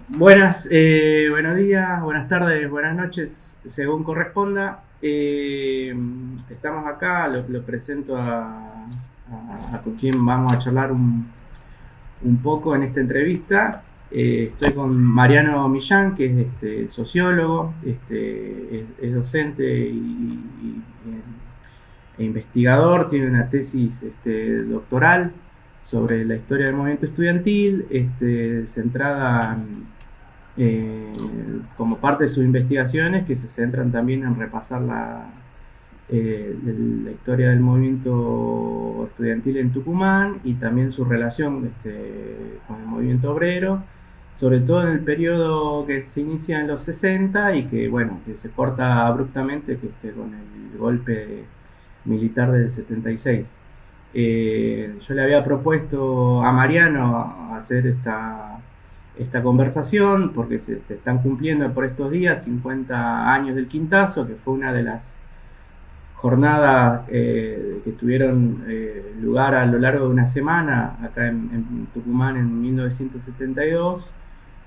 Buenos días, buenas tardes, buenas noches, según corresponda. Estamos acá, lo presento con quien vamos a charlar un poco en esta entrevista. Estoy con Mariano Millán, que es sociólogo, es docente e investigador, tiene una tesis doctoral sobre la historia del movimiento estudiantil, centrada eh, como parte de sus investigaciones que se centran también en repasar la historia del movimiento estudiantil en Tucumán y también su relación con el movimiento obrero, sobre todo en el periodo que se inicia en los 60 y que, bueno, que se corta abruptamente con el golpe militar del 76. Yo le había propuesto a Mariano hacer esta conversación porque se están cumpliendo por estos días 50 años del Quintazo, que fue una de las jornadas que tuvieron lugar a lo largo de una semana acá en Tucumán en 1972,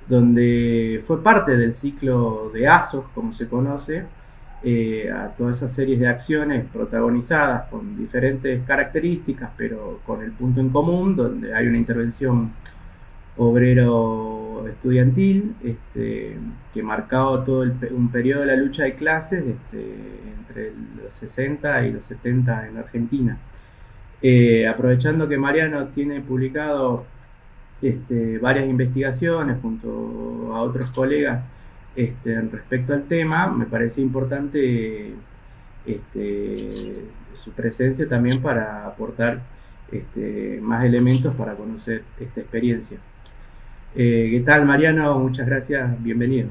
donde fue parte del ciclo de ASOS, como se conoce, a todas esas series de acciones protagonizadas con diferentes características, pero con el punto en común, donde hay una intervención obrero estudiantil, que marcaba un periodo de la lucha de clases entre los 60 y los 70 en Argentina. Aprovechando que Mariano tiene publicado varias investigaciones junto a otros colegas respecto al tema, me parece importante este, su presencia también para aportar más elementos para conocer esta experiencia. ¿Qué tal, Mariano? Muchas gracias, bienvenido.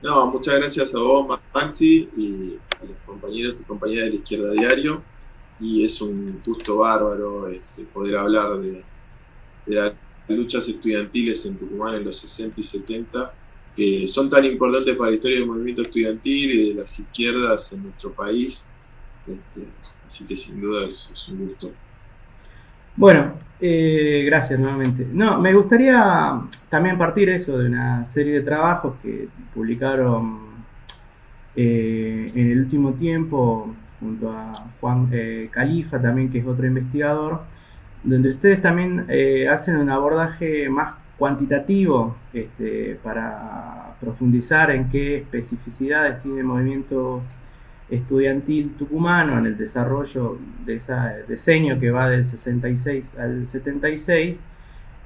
No, muchas gracias a vos, Maxi, y a los compañeros y compañeras de la Izquierda Diario. Y es un gusto bárbaro poder hablar de las luchas estudiantiles en Tucumán en los 60 y 70, que son tan importantes para la historia del movimiento estudiantil y de las izquierdas en nuestro país. Este, Así que sin duda es un gusto. Bueno, gracias nuevamente. No, me gustaría también partir eso de una serie de trabajos que publicaron en el último tiempo junto a Juan Califa también, que es otro investigador, donde ustedes también hacen un abordaje más cuantitativo para profundizar en qué especificidades tiene el movimiento estudiantil tucumano en el desarrollo de ese diseño que va del 66 al 76.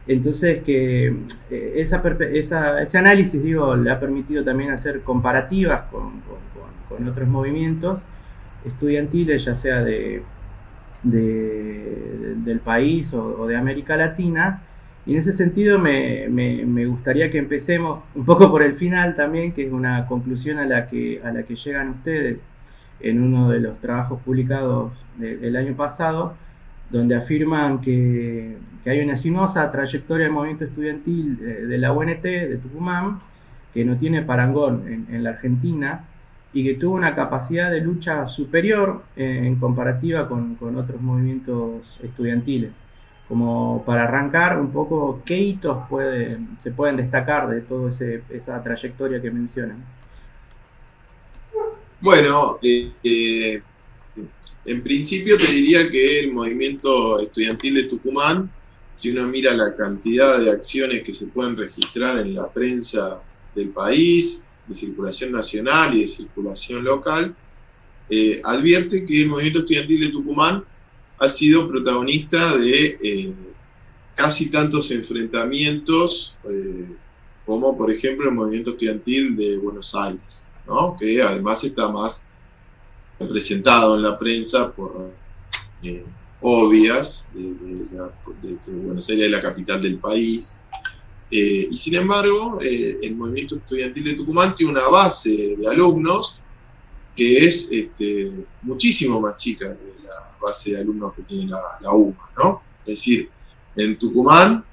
Entonces que ese análisis, digo, le ha permitido también hacer comparativas con otros movimientos estudiantiles, ya sea del país o de América Latina. Y en ese sentido me gustaría que empecemos un poco por el final también, que es una conclusión a la que llegan ustedes en uno de los trabajos publicados del año pasado, donde afirman que hay una sinuosa trayectoria del movimiento estudiantil de la UNT de Tucumán, que no tiene parangón en la Argentina y que tuvo una capacidad de lucha superior en comparativa con otros movimientos estudiantiles. Como para arrancar un poco, ¿qué hitos se pueden destacar de toda esa trayectoria que mencionan? Bueno, en principio te diría que el movimiento estudiantil de Tucumán, si uno mira la cantidad de acciones que se pueden registrar en la prensa del país, de circulación nacional y de circulación local, advierte que el movimiento estudiantil de Tucumán ha sido protagonista de casi tantos enfrentamientos como, por ejemplo, el movimiento estudiantil de Buenos Aires, ¿no? Que además está más representado en la prensa por eh, obvias de que Buenos Aires es la capital del país. Y sin embargo, el movimiento estudiantil de Tucumán tiene una base de alumnos que es muchísimo más chica que la base de alumnos que tiene la UMA, ¿no? Es decir, en Tucumán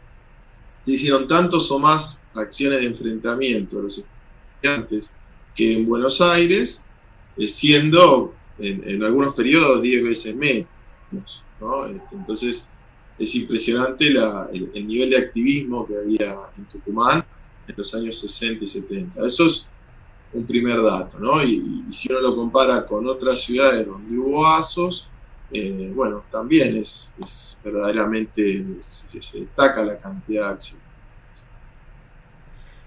se hicieron tantos o más acciones de enfrentamiento a los estudiantes que en Buenos Aires, siendo en algunos periodos 10 veces menos, ¿no? Entonces es impresionante el nivel de activismo que había en Tucumán en los años 60 y 70. Eso es un primer dato, ¿no? Y si uno lo compara con otras ciudades donde hubo ASOS, bueno, también es verdaderamente, se destaca la cantidad de acciones.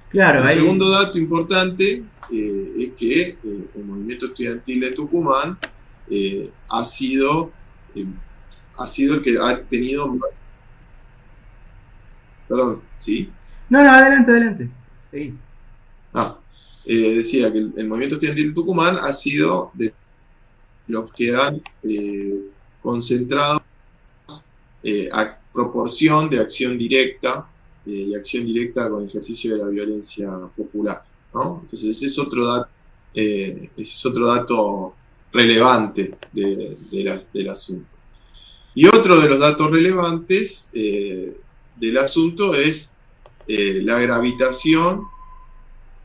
Claro, El ahí. segundo dato importante es que el movimiento estudiantil de Tucumán ha sido el que ha tenido más... Perdón, ¿sí? No, no, adelante, adelante. Sí. Decía que el movimiento estudiantil de Tucumán ha sido de los que han concentrado a proporción de acción directa y acción directa con ejercicio de la violencia popular, ¿no? Entonces ese es otro dato relevante del asunto. Y otro de los datos relevantes del asunto es la gravitación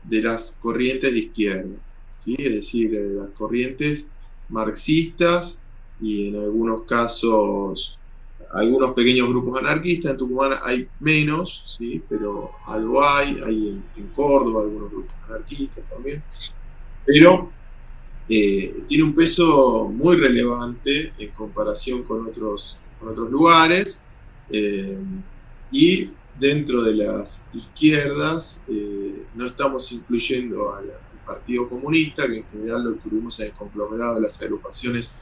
de las corrientes de izquierda, ¿sí? Es decir, las corrientes marxistas y en algunos casos algunos pequeños grupos anarquistas. En Tucumán hay menos, ¿sí? Pero algo hay en Córdoba algunos grupos anarquistas también, pero tiene un peso muy relevante en comparación con otros lugares, y dentro de las izquierdas no estamos incluyendo al Partido Comunista, que en general lo incluimos en el conglomerado de las agrupaciones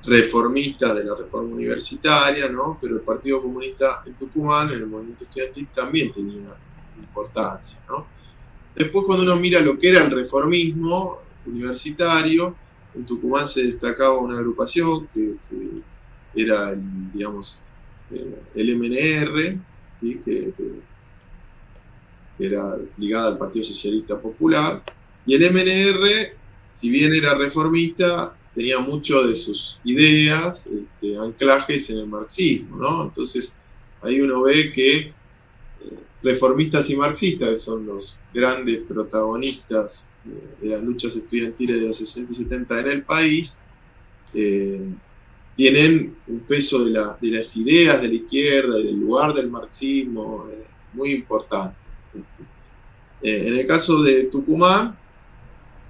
reformistas de la reforma universitaria, ¿no? Pero el Partido Comunista en Tucumán, en el movimiento estudiantil, también tenía importancia, ¿no? Después, cuando uno mira lo que era el reformismo universitario, en Tucumán se destacaba una agrupación que era, digamos, el MNR, ¿sí? que era ligada al Partido Socialista Popular, y el MNR, si bien era reformista, tenía mucho de sus ideas, anclajes en el marxismo, ¿no? Entonces, ahí uno ve que reformistas y marxistas, que son los grandes protagonistas de las luchas estudiantiles de los 60 y 70 en el país, tienen un peso de las ideas de la izquierda, del lugar del marxismo, muy importante. En el caso de Tucumán,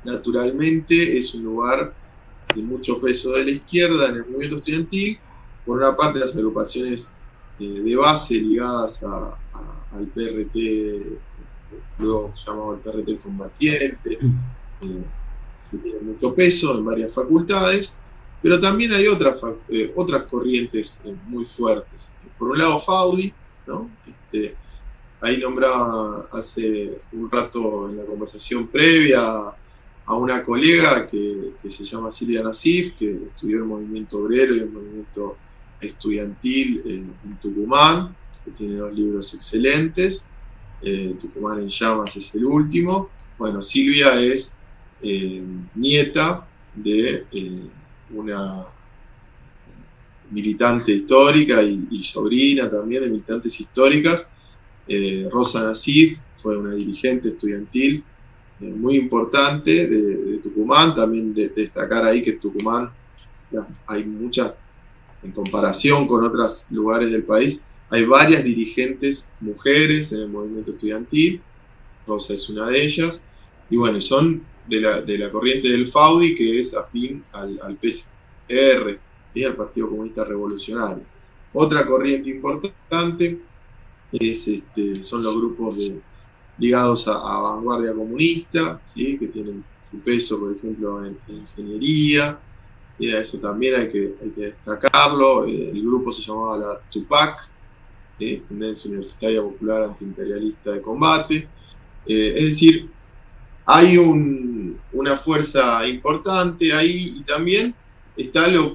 naturalmente es un lugar de mucho peso de la izquierda en el movimiento estudiantil, por una parte las agrupaciones de base ligadas al PRT, luego llamado el PRT Combatiente, que tiene mucho peso en varias facultades, pero también hay otras corrientes muy fuertes. Por un lado Faudi, ¿no? Ahí nombraba hace un rato en la conversación previa a una colega que se llama Silvia Nassif, que estudió el movimiento obrero y el movimiento estudiantil en Tucumán, que tiene 2 libros excelentes. Tucumán en Llamas es el último. Bueno, Silvia es nieta de una militante histórica y sobrina también de militantes históricas. Rosa Nassif fue una dirigente estudiantil muy importante de Tucumán. También destacar ahí que en Tucumán hay muchas, en comparación con otros lugares del país, hay varias dirigentes mujeres en el movimiento estudiantil. Rosa es una de ellas, y bueno, son de la corriente del Faudi, que es afín al PCR, ¿sí? Al Partido Comunista Revolucionario. Otra corriente importante son los grupos ligados a vanguardia comunista, ¿sí? Que tienen su peso, por ejemplo, en ingeniería. Y eso también hay que destacarlo. El grupo se llamaba la TUPAC, Tendencia Universitaria Popular Antiimperialista de Combate. Es decir, hay una fuerza importante ahí, y también está los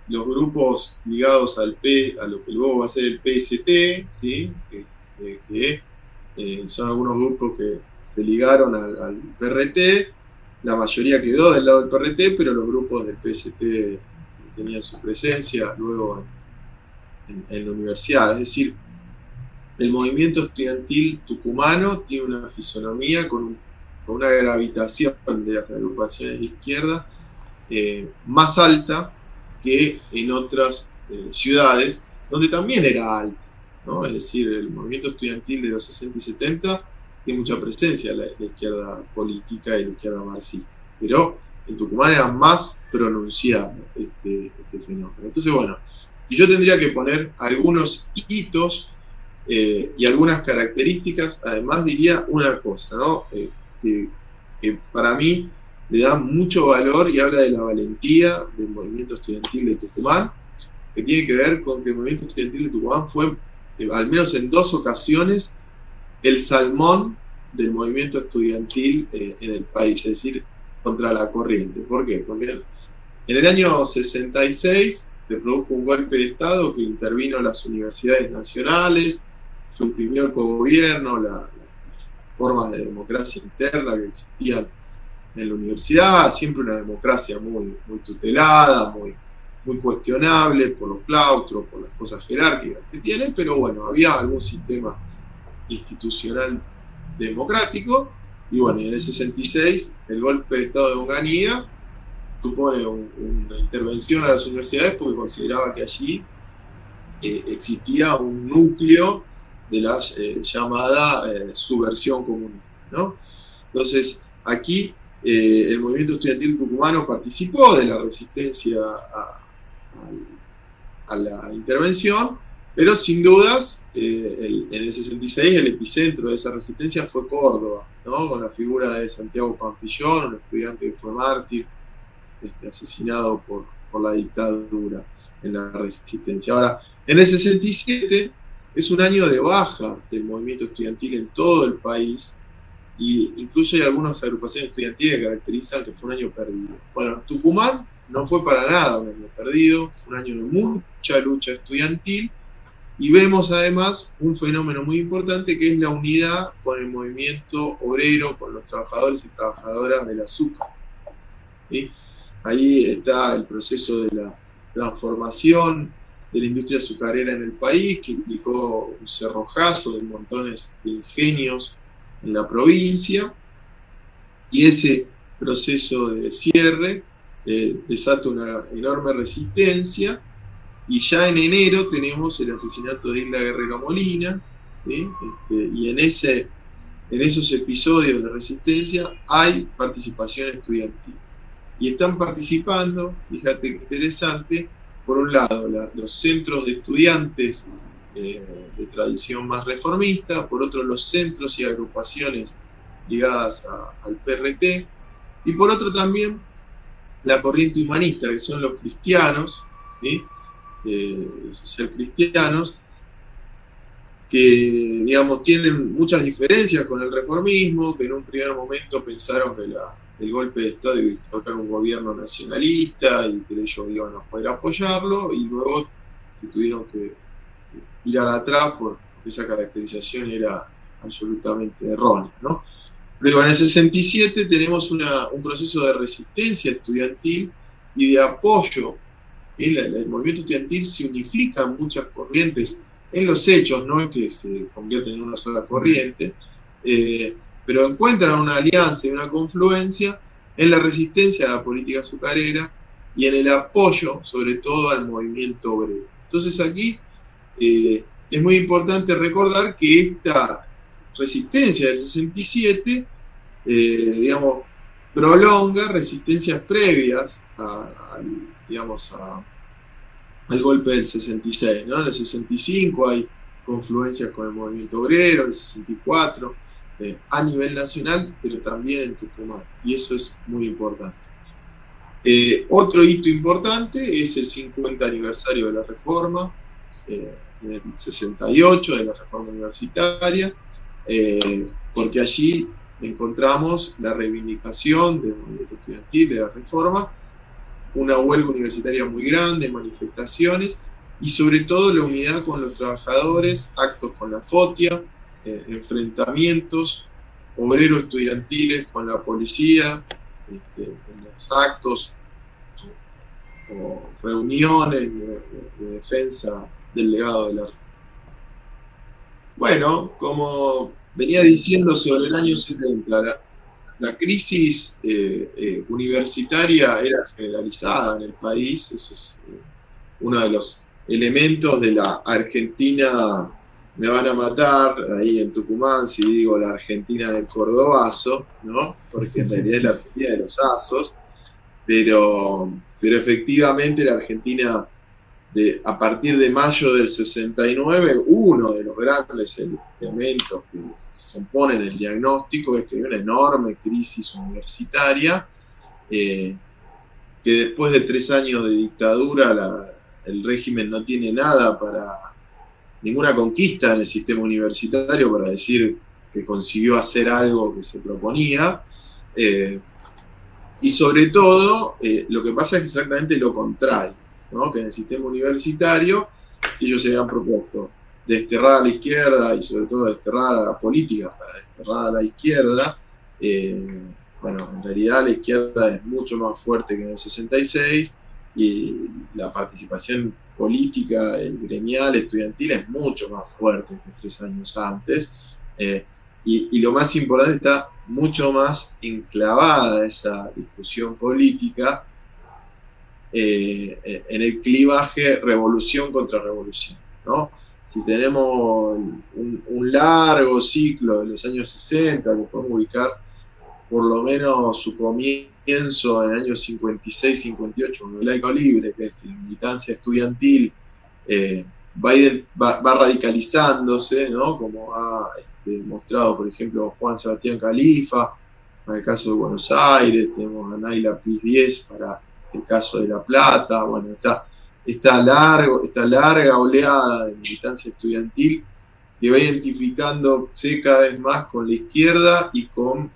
grupos ligados a lo que luego va a ser el PST, ¿sí? que son algunos grupos que se ligaron al PRT. La mayoría quedó del lado del PRT, pero los grupos del PST tenían su presencia luego en la universidad. Es decir, el movimiento estudiantil tucumano tiene una fisonomía con una gravitación de las agrupaciones de izquierda más alta que en otras ciudades, donde también era alta, ¿no? Es decir, el movimiento estudiantil de los 60 y 70 tiene mucha presencia la izquierda política y la izquierda marxista, pero en Tucumán era más pronunciado este fenómeno. Entonces, bueno, y yo tendría que poner algunos hitos y algunas características. Además diría una cosa, ¿no? Que para mí le da mucho valor y habla de la valentía del movimiento estudiantil de Tucumán, que tiene que ver con que el movimiento estudiantil de Tucumán fue, al menos en 2 ocasiones, el salmón del movimiento estudiantil en el país, es decir, contra la corriente. ¿Por qué? Porque en el año 66 se produjo un golpe de Estado que intervino las universidades nacionales, suprimió el cogobierno, las formas de democracia interna que existían en la universidad, siempre una democracia muy tutelada, muy cuestionable por los claustros, por las cosas jerárquicas que tiene, pero bueno, había algún sistema institucional democrático, y bueno, en el 66 el golpe de Estado de Onganía supone una intervención a las universidades porque consideraba que allí existía un núcleo de la llamada subversión comunista, ¿no? Entonces, aquí el movimiento estudiantil tucumano participó de la resistencia a la intervención, pero sin dudas, en el 66 el epicentro de esa resistencia fue Córdoba, ¿no? Con la figura de Santiago Pampillón, un estudiante que fue mártir, asesinado por la dictadura en la resistencia. Ahora, en el 67 es un año de baja del movimiento estudiantil en todo el país, y incluso hay algunas agrupaciones estudiantiles que caracterizan que fue un año perdido. Bueno, Tucumán no fue para nada un año perdido, fue un año de mucha lucha estudiantil, y vemos además un fenómeno muy importante que es la unidad con el movimiento obrero, con los trabajadores y trabajadoras del azúcar, ¿sí? Ahí está el proceso de la transformación de la industria azucarera en el país, que implicó un cerrojazo de montones de ingenios en la provincia, y ese proceso de cierre desata una enorme resistencia, y ya en enero tenemos el asesinato de Hilda Guerrero Molina, ¿sí? Y en esos episodios de resistencia hay participación estudiantil. Y están participando, fíjate qué interesante, por un lado los centros de estudiantes de tradición más reformista, por otro los centros y agrupaciones ligadas al PRT, y por otro también la corriente humanista, que son los cristianos, ¿sí? Social cristianos, que digamos tienen muchas diferencias con el reformismo, que en un primer momento pensaron que el golpe de Estado iba a tocar un gobierno nacionalista y que ellos iban a poder apoyarlo, y luego se tuvieron que tirar atrás porque esa caracterización era absolutamente errónea, ¿no? Luego en el 67 tenemos un proceso de resistencia estudiantil y de apoyo. El movimiento estudiantil se unifica en muchas corrientes en los hechos, no es que se convierten en una sola corriente, pero encuentran una alianza y una confluencia en la resistencia a la política azucarera y en el apoyo, sobre todo, al movimiento obrero. Entonces aquí es muy importante recordar que esta resistencia del 67, digamos, prolonga resistencias previas al golpe del 66, ¿no? En el 65 hay confluencias con el movimiento obrero, en el 64, a nivel nacional, pero también en Tucumán, y eso es muy importante. Otro hito importante es el 50 aniversario de la reforma, en el 68, de la reforma universitaria, porque allí encontramos la reivindicación del movimiento estudiantil, de la reforma, una huelga universitaria muy grande, manifestaciones, y sobre todo la unidad con los trabajadores, actos con la FOTIA, enfrentamientos obreros estudiantiles con la policía, en los actos o reuniones de defensa del legado de la... Bueno, como venía diciendo sobre el año 70, la crisis universitaria era generalizada en el país. Eso es uno de los elementos de la Argentina me van a matar ahí en Tucumán si digo la Argentina del Cordobazo, ¿no? Porque en realidad es la Argentina de los Azos, pero efectivamente la Argentina a partir de mayo del 69, uno de los grandes elementos que componen el diagnóstico es que hay una enorme crisis universitaria, que después de 3 años de dictadura el régimen no tiene nada ninguna conquista en el sistema universitario para decir que consiguió hacer algo que se proponía, y sobre todo lo que pasa es exactamente lo contrario, ¿no? Que en el sistema universitario ellos se habían propuesto desterrar a la izquierda y sobre todo desterrar a la política para desterrar a la izquierda. Bueno, en realidad la izquierda es mucho más fuerte que en el 66 y la participación política, gremial, estudiantil es mucho más fuerte que 3 años antes. Y lo más importante, está mucho más enclavada esa discusión política en el clivaje revolución contra revolución, ¿no? Si tenemos un largo ciclo de los años 60, que podemos ubicar por lo menos su comienzo en el año 56-58, con el laico libre, que es la militancia estudiantil, va radicalizándose, ¿no? Como ha mostrado, por ejemplo, Juan Sebastián Califa, para el caso de Buenos Aires, tenemos a Naila Plis 10 para el caso de La Plata. Bueno, esta larga oleada de militancia estudiantil que va identificándose cada vez más con la izquierda y con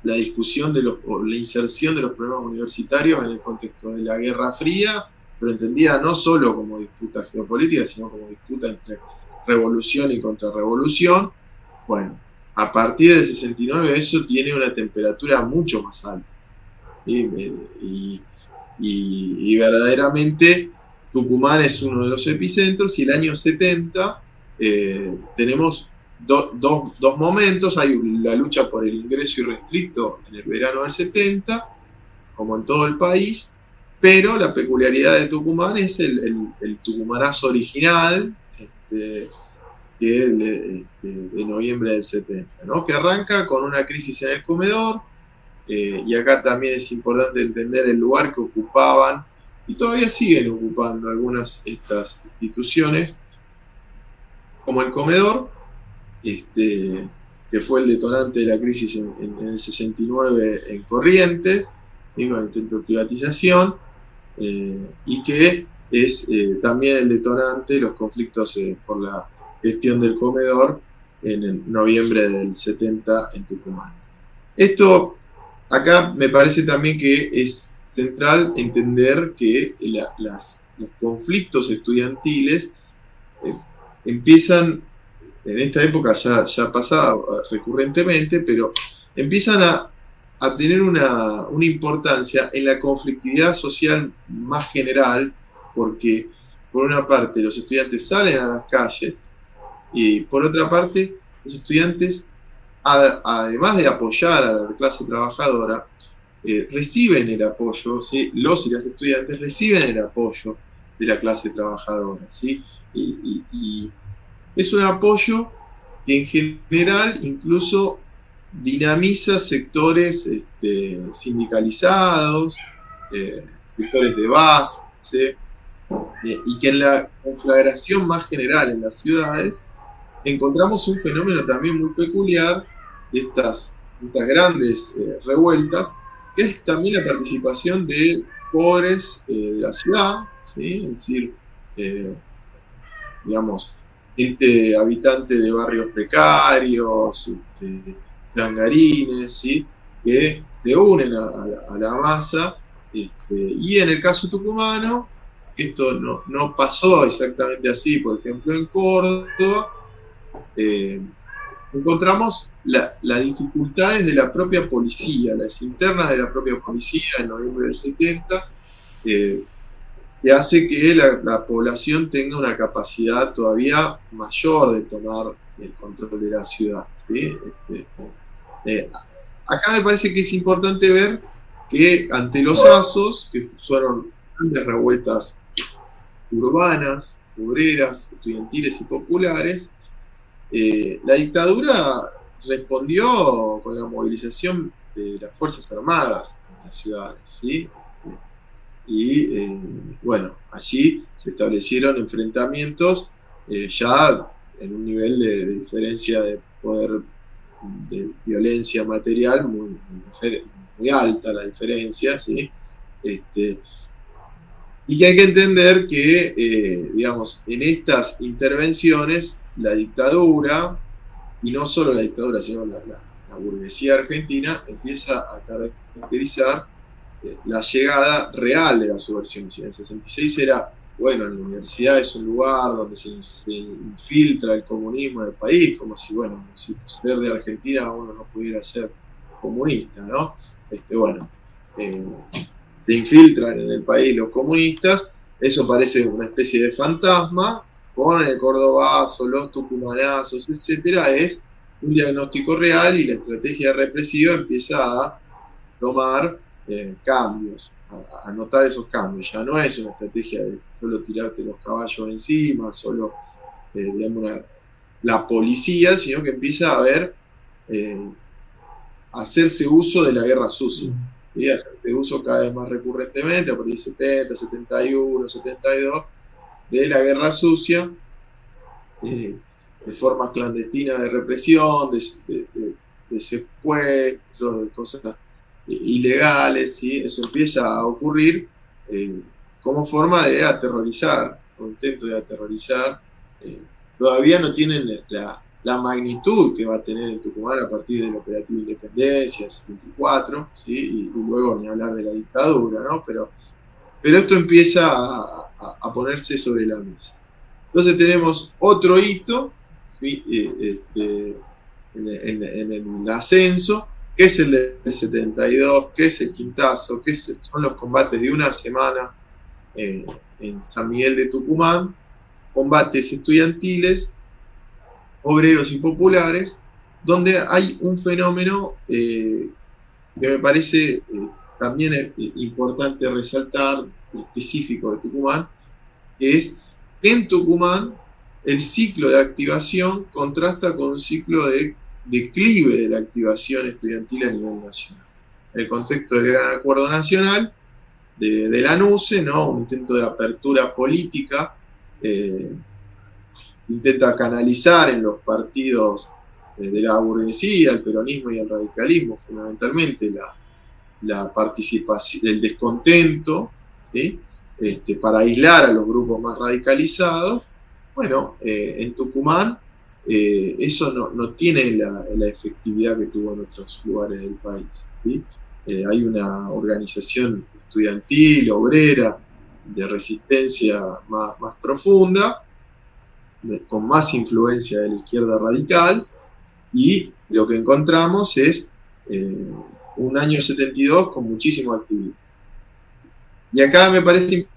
la discusión la inserción de los problemas universitarios en el contexto de la Guerra Fría, pero entendida no solo como disputa geopolítica, sino como disputa entre revolución y contrarrevolución. Bueno, a partir del 69 eso tiene una temperatura mucho más alta. Y verdaderamente Tucumán es uno de los epicentros, y el año 70 tenemos dos momentos. Hay la lucha por el ingreso irrestricto en el verano del 70, como en todo el país, pero la peculiaridad de Tucumán es el tucumanazo original, de noviembre del 70, ¿no? Que arranca con una crisis en el comedor, y acá también es importante entender el lugar que ocupaban y todavía siguen ocupando algunas de estas instituciones, como el comedor, que fue el detonante de la crisis en el 69 en Corrientes, con el intento de privatización, y que es también el detonante de los conflictos por la gestión del comedor en el noviembre del 70 en Tucumán. Esto, acá me parece también que es central entender que los conflictos estudiantiles empiezan, en esta época ya pasaba recurrentemente, pero empiezan a tener una importancia en la conflictividad social más general, porque por una parte los estudiantes salen a las calles y por otra parte los estudiantes, además de apoyar a la clase trabajadora, reciben el apoyo, ¿sí? Los y las estudiantes reciben el apoyo de la clase trabajadora, ¿sí? Y es un apoyo que en general incluso dinamiza sectores sindicalizados, sectores de base, y que en la conflagración más general en las ciudades encontramos un fenómeno también muy peculiar de estas grandes revueltas, que es también la participación de pobres de la ciudad, ¿sí? Es decir, digamos, habitante de barrios precarios, langarines, ¿sí? Que se unen a la masa, y en el caso tucumano, esto no pasó exactamente así. Por ejemplo, en Córdoba encontramos las dificultades de la propia policía, las internas de la propia policía en noviembre del 70, que hace que la población tenga una capacidad todavía mayor de tomar el control de la ciudad, ¿sí? Acá me parece que es importante ver que ante los Azos, que fueron grandes revueltas urbanas, obreras, estudiantiles y populares, La dictadura respondió con la movilización de las Fuerzas Armadas en las ciudades, ¿sí? Y bueno, allí se establecieron enfrentamientos ya en un nivel de diferencia de poder, de violencia material muy alta la diferencia, ¿sí? Y que hay que entender que, digamos, en estas intervenciones, la dictadura, y no solo la dictadura, sino la burguesía argentina, empieza a caracterizar la llegada real de la subversión. En el 66 era, bueno, la universidad es un lugar donde se infiltra el comunismo en el país, como si, bueno, si ser de Argentina uno no pudiera ser comunista, ¿no? Bueno, se infiltran en el país los comunistas, eso parece una especie de fantasma, con el cordobazo, los tucumanazos, etcétera, es un diagnóstico real y la estrategia represiva empieza a tomar cambios, a notar esos cambios. Ya no es una estrategia de solo tirarte los caballos encima, solo, digamos, la policía, sino que empieza a haber, a hacerse uso de la guerra sucia. ¿Sí? Hacerse uso cada vez más recurrentemente, a partir de 70, 71, 72, de la guerra sucia, de formas clandestinas de represión, de secuestros, de cosas ilegales, ¿sí? Eso empieza a ocurrir como forma de aterrorizar, o intento de aterrorizar. Todavía no tienen la magnitud que va a tener en Tucumán a partir del operativo Independencia, el 74, ¿sí? y luego ni hablar de la dictadura, ¿no? Pero esto empieza a ponerse sobre la mesa. Entonces tenemos otro hito, ¿sí? En el ascenso, que es el del 72, que es el quintazo, que son los combates de una semana en San Miguel de Tucumán, combates estudiantiles, obreros y populares, donde hay un fenómeno que me parece también importante resaltar, específico de Tucumán, que es que en Tucumán el ciclo de activación contrasta con un ciclo de declive de la activación estudiantil a nivel nacional. En el contexto del Gran Acuerdo Nacional, de la NUCE, ¿no? Un intento de apertura política, intenta canalizar en los partidos de la burguesía, el peronismo y el radicalismo, fundamentalmente la participación, el descontento, ¿sí? Para aislar a los grupos más radicalizados. Bueno, en Tucumán eso no tiene la efectividad que tuvo en otros lugares del país, ¿sí? Hay una organización estudiantil, obrera, de resistencia más profunda, con más influencia de la izquierda radical, y lo que encontramos es un año 72 con muchísimo activismo. Y acá me parece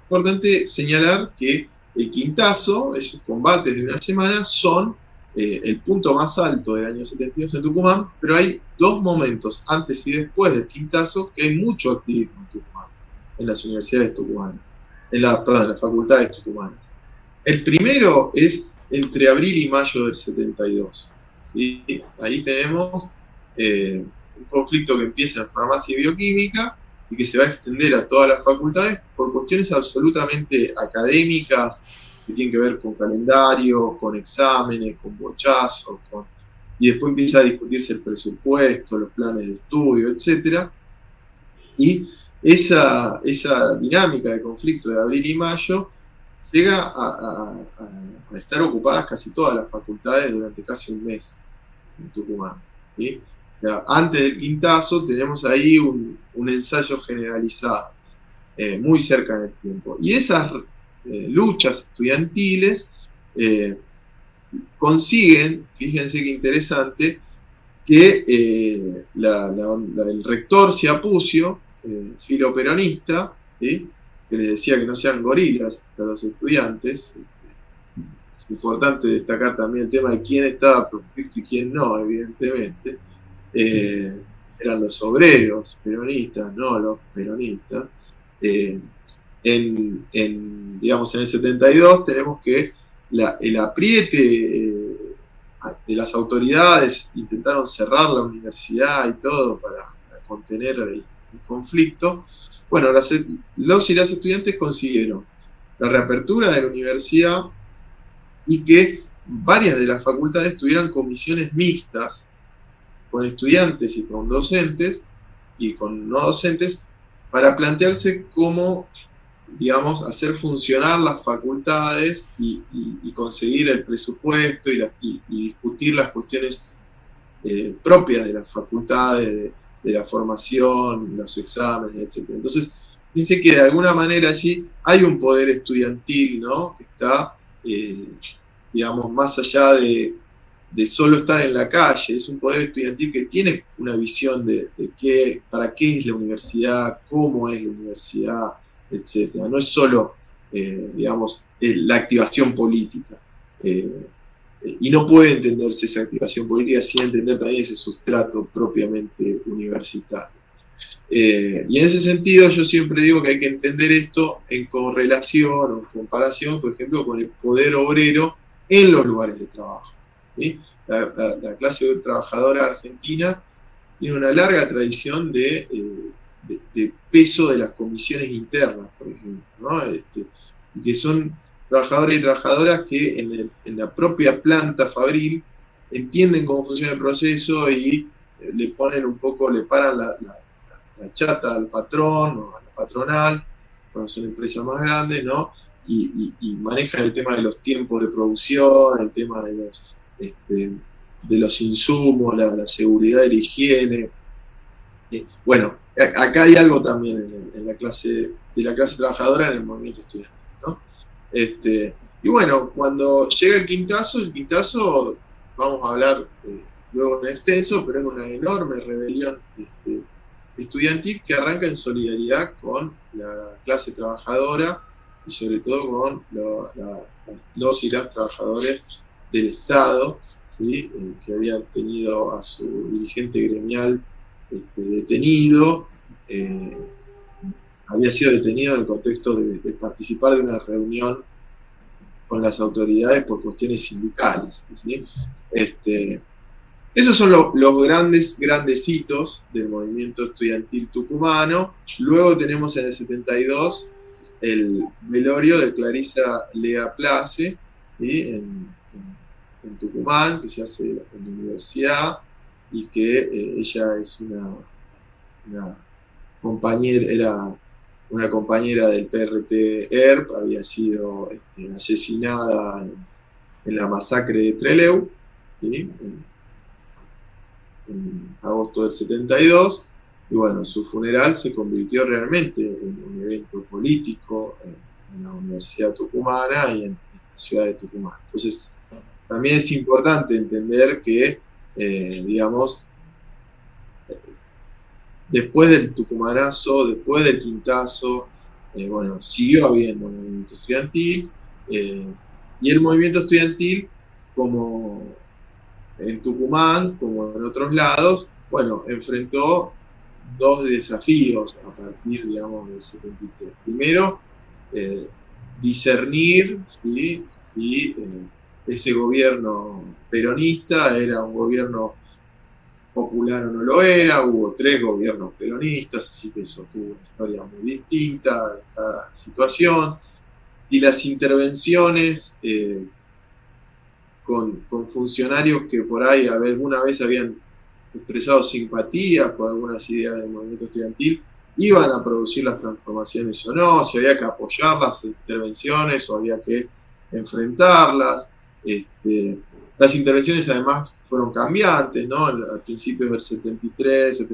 importante señalar que el quintazo, esos combates de una semana, son el punto más alto del año 72 en Tucumán, pero hay dos momentos, antes y después del quintazo, que hay mucho activismo en Tucumán, en las universidades tucumanas, en las facultades tucumanas. El primero es entre abril y mayo del 72. ¿Sí? Ahí tenemos un conflicto que empieza en farmacia y bioquímica y que se va a extender a todas las facultades por cuestiones absolutamente académicas que tienen que ver con calendario, con exámenes, con bochazos, y después empieza a discutirse el presupuesto, los planes de estudio, etc. Y esa dinámica de conflicto de abril y mayo llega a estar ocupadas casi todas las facultades durante casi un mes en Tucumán, ¿sí? Antes del quintazo tenemos ahí un ensayo generalizado, muy cerca en el tiempo. Y esas luchas estudiantiles consiguen, fíjense qué interesante, que el rector Ciapucio, filoperonista, ¿sí? Que les decía que no sean gorilas a los estudiantes. Es importante destacar también el tema de quién estaba proscripto y quién no, evidentemente. Eran los obreros peronistas, no los peronistas. Digamos, en el 72 tenemos que el apriete de las autoridades intentaron cerrar la universidad y todo para contener el conflicto. Bueno, los y las estudiantes consiguieron la reapertura de la universidad y que varias de las facultades tuvieran comisiones mixtas con estudiantes y con docentes y con no docentes para plantearse cómo, digamos, hacer funcionar las facultades y conseguir el presupuesto y discutir las cuestiones propias de las facultades, de la formación, los exámenes, etc. Entonces, dice que de alguna manera allí hay un poder estudiantil, ¿no? Que está, digamos, más allá de solo estar en la calle. Es un poder estudiantil que tiene una visión de para qué es la universidad, cómo es la universidad, etcétera. No es solo, digamos, la activación política. Y no puede entenderse esa activación política sin entender también ese sustrato propiamente universitario. Y en ese sentido yo siempre digo que hay que entender esto en correlación o en comparación, por ejemplo, con el poder obrero en los lugares de trabajo, ¿sí? La clase trabajadora argentina tiene una larga tradición de peso de las comisiones internas, por ejemplo, ¿no? Y que son trabajadores y trabajadoras que en la propia planta fabril entienden cómo funciona el proceso y le ponen un poco, le paran la chata al patrón o a la patronal, cuando son empresas más grandes, ¿no? Y manejan el tema de los tiempos de producción, el tema de los insumos, la seguridad y la higiene. Bueno, acá hay algo también en la clase trabajadora en el movimiento estudiantil, ¿no? Y bueno, cuando llega el quintazo, vamos a hablar luego en extenso, pero es una enorme rebelión estudiantil que arranca en solidaridad con la clase trabajadora y sobre todo con los y las trabajadores del Estado, ¿sí? Que habían tenido a su dirigente gremial detenido. Había sido detenido en el contexto de participar de una reunión con las autoridades por cuestiones sindicales, ¿sí? Esos son los grandes hitos del movimiento estudiantil tucumano. Luego tenemos en el 72 el velorio de Clarisa Lea Place, ¿sí? en Tucumán, que se hace en la universidad, y que ella es una compañera, era una compañera del PRT-ERP, había sido asesinada en la masacre de Trelew, ¿sí? En agosto del 72, y bueno, su funeral se convirtió realmente en un evento político en la Universidad Tucumana y en la ciudad de Tucumán. Entonces, también es importante entender que, digamos, después del tucumanazo, después del quintazo, bueno, siguió habiendo un movimiento estudiantil, y el movimiento estudiantil, como en Tucumán, como en otros lados, bueno, enfrentó dos desafíos a partir, digamos, del 73. Primero, discernir si ese gobierno peronista era un gobierno popular o no lo era. Hubo 3 gobiernos peronistas, así que eso tuvo una historia muy distinta en cada situación. Y las intervenciones con funcionarios que por ahí alguna vez habían expresado simpatía por algunas ideas del movimiento estudiantil, iban a producir las transformaciones o no, si había que apoyar las intervenciones o había que enfrentarlas. Las intervenciones además fueron cambiantes, ¿no? A principios del 73,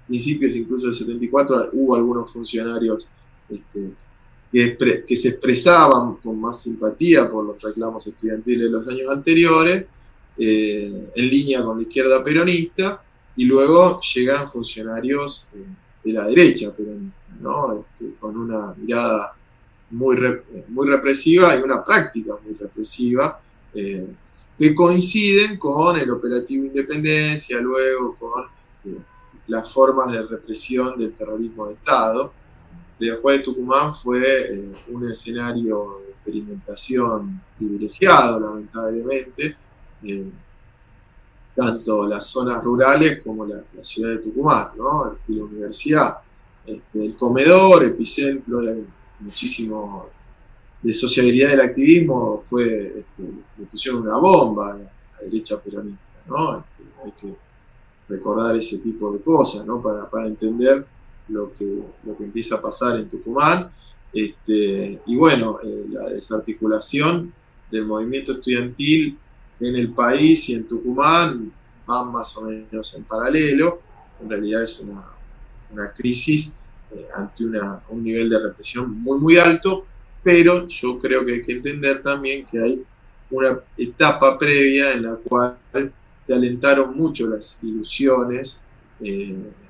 principios incluso del 74, hubo algunos funcionarios que se expresaban con más simpatía por los reclamos estudiantiles de los años anteriores, en línea con la izquierda peronista, y luego llegan funcionarios de la derecha peronista, ¿no? Con una mirada muy represiva y una práctica muy represiva, que coinciden con el operativo Independencia, luego con las formas de represión del terrorismo de Estado, de la cual Tucumán fue un escenario de experimentación privilegiado, lamentablemente, tanto las zonas rurales como la ciudad de Tucumán, ¿no? La universidad, el comedor, epicentro de muchísimo de sociabilidad del activismo, le pusieron una bomba a la derecha peronista, ¿no? Hay que recordar ese tipo de cosas, ¿no? Para entender lo que empieza a pasar en Tucumán. Y bueno, la desarticulación del movimiento estudiantil en el país y en Tucumán van más o menos en paralelo. En realidad es una crisis ante un nivel de represión muy, muy alto, pero yo creo que hay que entender también que hay una etapa previa en la cual te alentaron mucho las ilusiones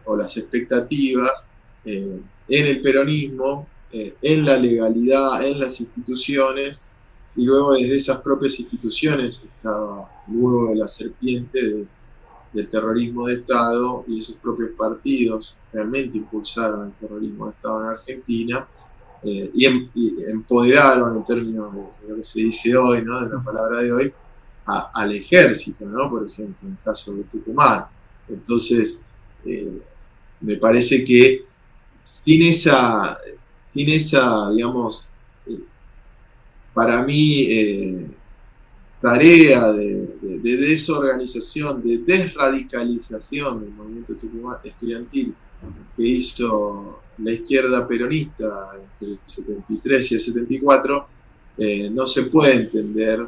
o las expectativas en el peronismo, en la legalidad, en las instituciones, y luego desde esas propias instituciones estaba luego de la serpiente del terrorismo de Estado, y esos propios partidos realmente impulsaron el terrorismo de Estado en Argentina y empoderaron, en términos de lo que se dice hoy, ¿no? De la palabra de hoy, al ejército, ¿no? Por ejemplo, en el caso de Tucumán. Entonces, me parece que sin esa digamos, para mí, tarea de desorganización, de desradicalización del movimiento estudiantil que hizo la izquierda peronista entre el 73 y el 74, no se puede entender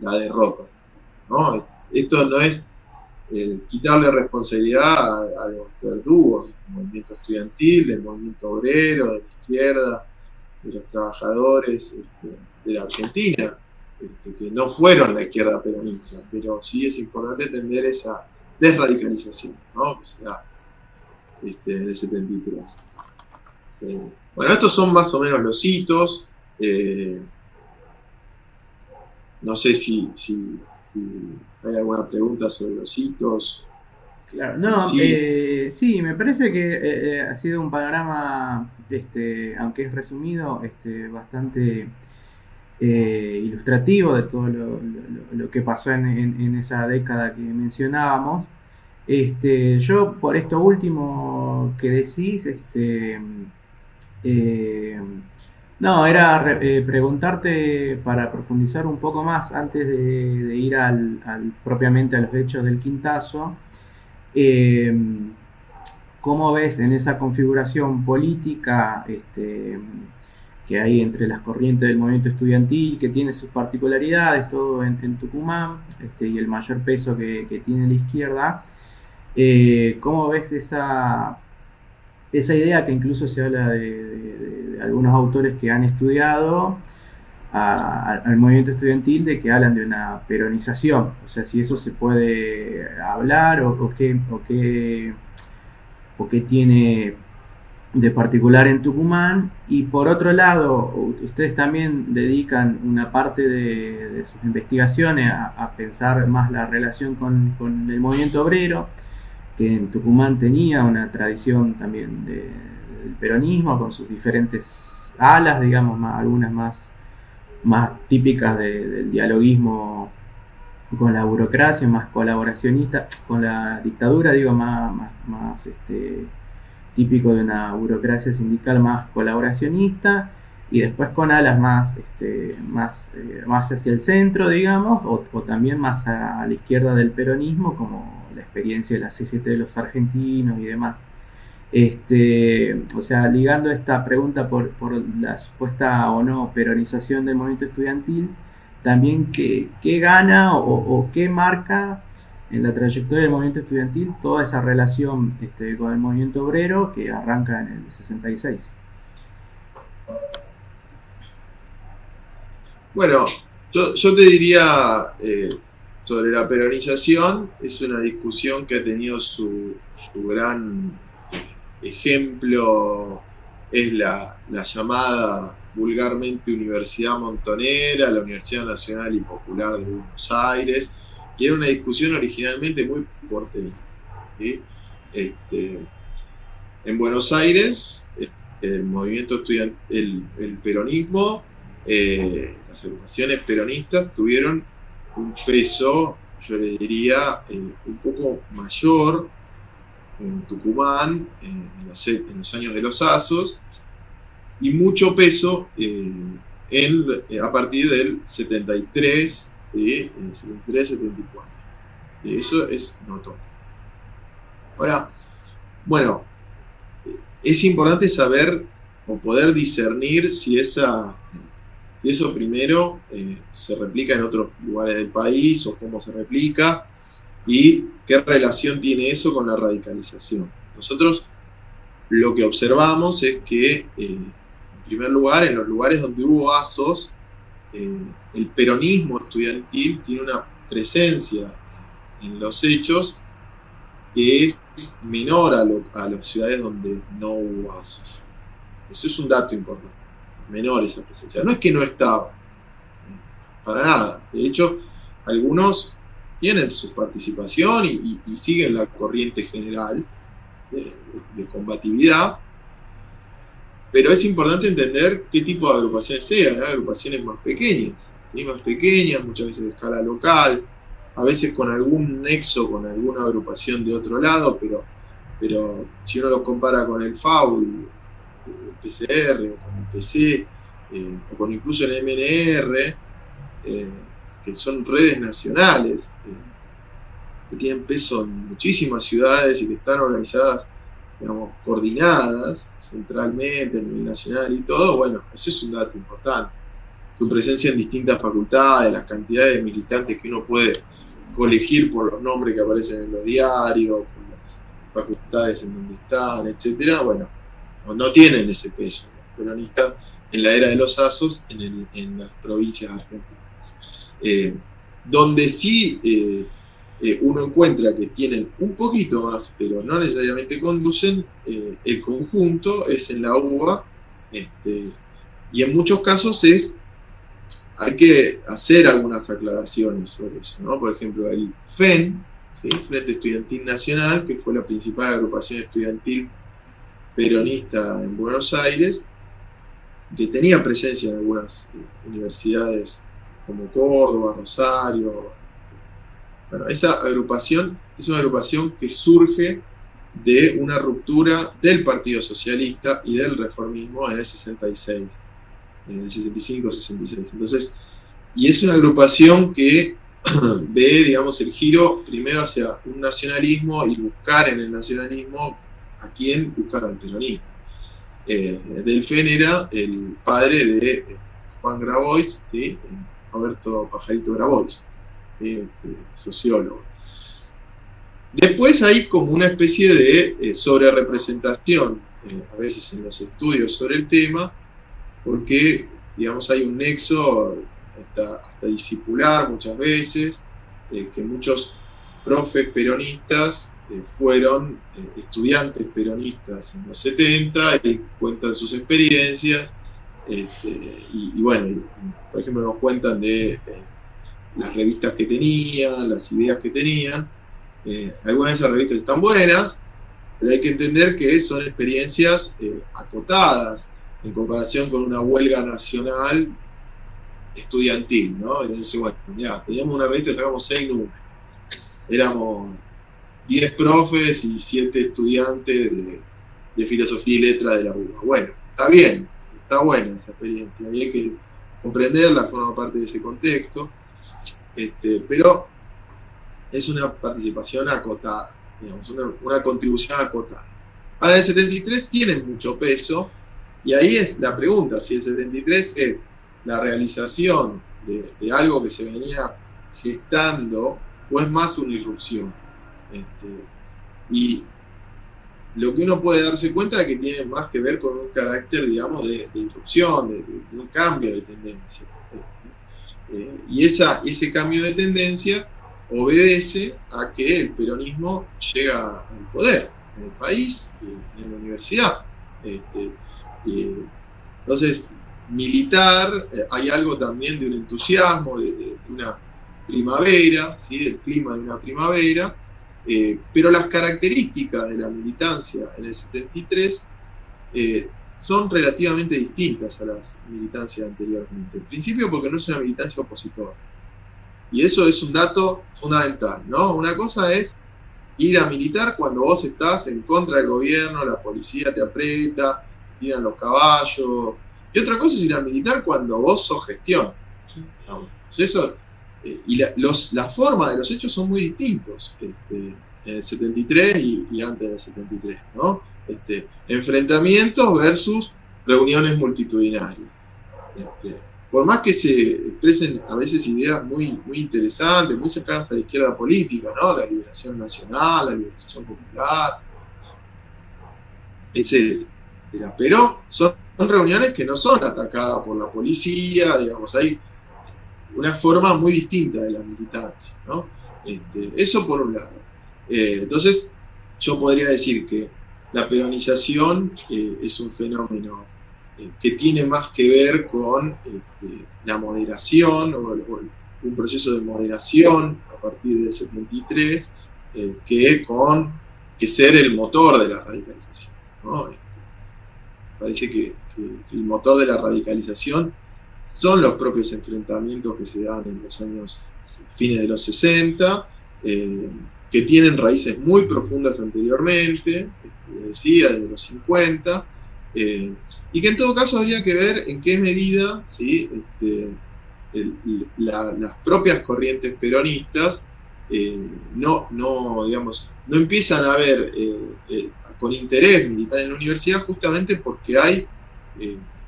la derrota, ¿no? Esto no es quitarle responsabilidad a los verdugos del movimiento estudiantil, del movimiento obrero, de la izquierda, de los trabajadores de la Argentina, que no fueron la izquierda peronista, pero sí es importante entender esa desradicalización, ¿no? Que se da en el 73. Bueno, estos son más o menos los hitos. No sé si hay alguna pregunta sobre los hitos. Claro, no, Sí. sí, me parece que ha sido un panorama, aunque es resumido, bastante ilustrativo de todo lo que pasó en esa década que mencionábamos. Yo, por esto último que decís, eh, no, era preguntarte para profundizar un poco más antes de ir propiamente a los hechos del Quintazo. Eh, ¿Cómo ves en esa configuración política que hay entre las corrientes del movimiento estudiantil, que tiene sus particularidades, todo en Tucumán, y el mayor peso que tiene la izquierda? ¿Cómo ves esa idea que incluso se habla de algunos autores que han estudiado al movimiento estudiantil, de que hablan de una peronización? O sea, si eso se puede hablar o qué tiene de particular en Tucumán. Y por otro lado, ustedes también dedican una parte de sus investigaciones a pensar más la relación con el movimiento obrero, que en Tucumán tenía una tradición también del peronismo, con sus diferentes alas, digamos, algunas más típicas del dialoguismo con la burocracia, más colaboracionista, con la dictadura, digo, más típico de una burocracia sindical más colaboracionista, y después con alas más hacia el centro, digamos, o también más a la izquierda del peronismo, como la experiencia de la CGT de los argentinos y demás. O sea, ligando esta pregunta por la supuesta o no peronización del movimiento estudiantil, también qué gana o qué marca en la trayectoria del movimiento estudiantil toda esa relación con el movimiento obrero que arranca en el 66. Bueno, yo te diría sobre la peronización, es una discusión que ha tenido su gran ejemplo, es la llamada vulgarmente Universidad Montonera, la Universidad Nacional y Popular de Buenos Aires, y era una discusión originalmente muy porteña, ¿sí? En Buenos Aires, el movimiento estudiantil, el peronismo, las agrupaciones peronistas tuvieron un peso yo les diría, un poco mayor en Tucumán, en los años de los Asos, y mucho peso a partir del 73, 73-74. Eso es notorio. Ahora, bueno, es importante saber o poder discernir si eso primero se replica en otros lugares del país o cómo se replica y qué relación tiene eso con la radicalización. Nosotros lo que observamos es que, en primer lugar, en los lugares donde hubo asos, el peronismo estudiantil tiene una presencia en los hechos que es menor a las ciudades donde no hubo asos. Eso es un dato importante, menor esa presencia. No es que no estaba, para nada. De hecho, algunos tienen su participación y siguen la corriente general de combatividad, pero es importante entender qué tipo de agrupaciones eran, ¿no? Agrupaciones más pequeñas, ¿sí? Más pequeñas, muchas veces de escala local, a veces con algún nexo, con alguna agrupación de otro lado, pero si uno los compara con el FAU, el PCR, o con el PC, o con incluso el MNR, que son redes nacionales, que tienen peso en muchísimas ciudades y que están organizadas, digamos, coordinadas centralmente a nivel nacional y todo, bueno, eso es un dato importante. Su presencia en distintas facultades, las cantidades de militantes que uno puede colegir por los nombres que aparecen en los diarios, por las facultades en donde están, etcétera, bueno, no tienen ese peso los peronistas en la era de los asos en las provincias argentinas. Donde sí uno encuentra que tienen un poquito más, pero no necesariamente conducen, el conjunto es en la UBA, y en muchos casos hay que hacer algunas aclaraciones sobre eso, ¿no? Por ejemplo, el FEN, ¿sí? Frente Estudiantil Nacional, que fue la principal agrupación estudiantil peronista en Buenos Aires, que tenía presencia en algunas universidades como Córdoba, Rosario. Bueno, esa agrupación es una agrupación que surge de una ruptura del Partido Socialista y del reformismo en el 66, en el 75-66. Entonces, y es una agrupación que ve, digamos, el giro primero hacia un nacionalismo y buscar en el nacionalismo a quién buscar al peronismo. Del FEN era el padre de Juan Grabois, ¿sí? Roberto Pajarito Grabois, sociólogo. Después hay como una especie de sobrerepresentación, a veces en los estudios sobre el tema, porque, digamos, hay un nexo hasta discipular muchas veces, que muchos profes peronistas fueron estudiantes peronistas en los 70 y cuentan sus experiencias, y bueno, por ejemplo, nos cuentan de las revistas que tenían, las ideas que tenían. Algunas de esas revistas están buenas, pero hay que entender que son experiencias acotadas en comparación con una huelga nacional estudiantil, ¿no? Entonces, bueno, mirá, teníamos una revista que sacamos 6 números. Éramos 10 profes y 7 estudiantes de filosofía y letra de la UBA. Bueno, está bien, está buena esa experiencia, y hay que comprenderla, forma parte de ese contexto, pero es una participación acotada, digamos, una contribución acotada. Para el 73 tienen mucho peso, y ahí es la pregunta, si el 73 es la realización de algo que se venía gestando, o es más una irrupción. Y lo que uno puede darse cuenta es que tiene más que ver con un carácter, digamos, de irrupción, de un cambio de tendencia. Y ese cambio de tendencia obedece a que el peronismo llega al poder en el país y en la universidad. Entonces, militar, hay algo también de un entusiasmo, de una primavera, ¿sí? Del clima de una primavera, pero las características de la militancia en el 73 son relativamente distintas a las militancias anteriormente. En principio porque no es una militancia opositora. Y eso es un dato fundamental, ¿no? Una cosa es ir a militar cuando vos estás en contra del gobierno, la policía te aprieta, tiran los caballos. Y otra cosa es ir a militar cuando vos sos gestión. ¿No? Eso, y la forma de los hechos son muy distintos en el 73 y antes del 73, ¿no? Enfrentamientos versus reuniones multitudinarias. Por más que se expresen a veces ideas muy, muy interesantes, muy cercanas a la izquierda política, ¿no? La liberación nacional, la liberación popular, etc. Pero son reuniones que no son atacadas por la policía, digamos, hay una forma muy distinta de la militancia, ¿no? Eso por un lado. Entonces, yo podría decir que la peronización es un fenómeno que tiene más que ver con la moderación o un proceso de moderación a partir del 73 que ser el motor de la radicalización, ¿no? Parece que el motor de la radicalización son los propios enfrentamientos que se dan en los años fines de los 60, que tienen raíces muy profundas anteriormente, decía, desde los 50, y que en todo caso habría que ver en qué medida, ¿sí? Las propias corrientes peronistas no empiezan a ver con interés militar en la universidad, justamente porque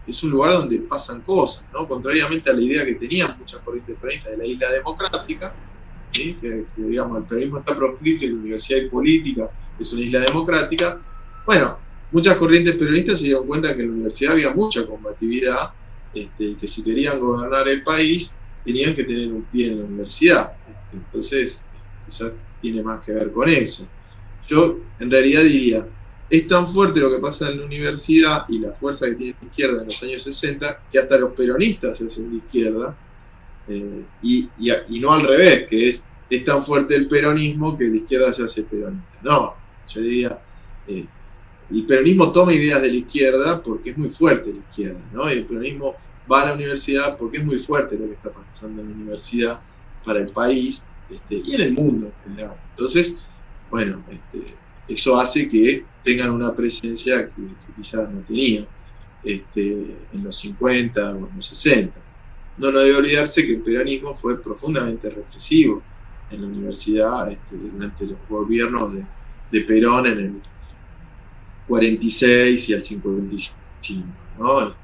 es un lugar donde pasan cosas, ¿no? Contrariamente a la idea que tenían muchas corrientes peronistas de la isla democrática, ¿sí? que digamos, el peronismo está proscrito y la universidad y política es una isla democrática. Bueno, muchas corrientes peronistas se dieron cuenta que en la universidad había mucha combatividad, que si querían gobernar el país tenían que tener un pie en la universidad. Entonces, quizás tiene más que ver con eso. Yo en realidad diría, es tan fuerte lo que pasa en la universidad y la fuerza que tiene la izquierda en los años 60 que hasta los peronistas se hacen de izquierda, y no al revés, que es tan fuerte el peronismo que la izquierda se hace peronista. No, yo diría, el peronismo toma ideas de la izquierda porque es muy fuerte la izquierda, ¿no? Y el peronismo va a la universidad porque es muy fuerte lo que está pasando en la universidad para el país y en el mundo en general. Entonces, bueno, eso hace que tengan una presencia que quizás no tenían en los 50 o en los 60. No debe olvidarse que el peronismo fue profundamente represivo en la universidad durante los gobiernos de Perón en el 46 y el 55, ¿no?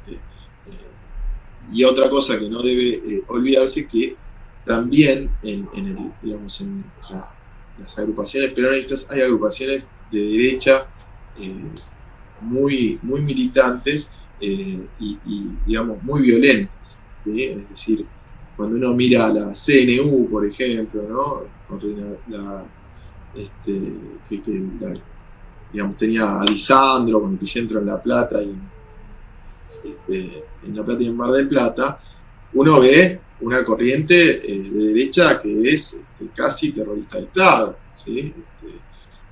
Y otra cosa que no debe olvidarse que también en las agrupaciones peronistas hay agrupaciones de derecha muy, muy militantes y digamos muy violentas, ¿sí? Es decir, cuando uno mira a la CNU, por ejemplo, ¿no? Digamos, tenía a Lisandro con epicentro en La Plata y en La Plata y en Mar del Plata, uno ve una corriente de derecha que es casi terrorista de Estado, ¿sí?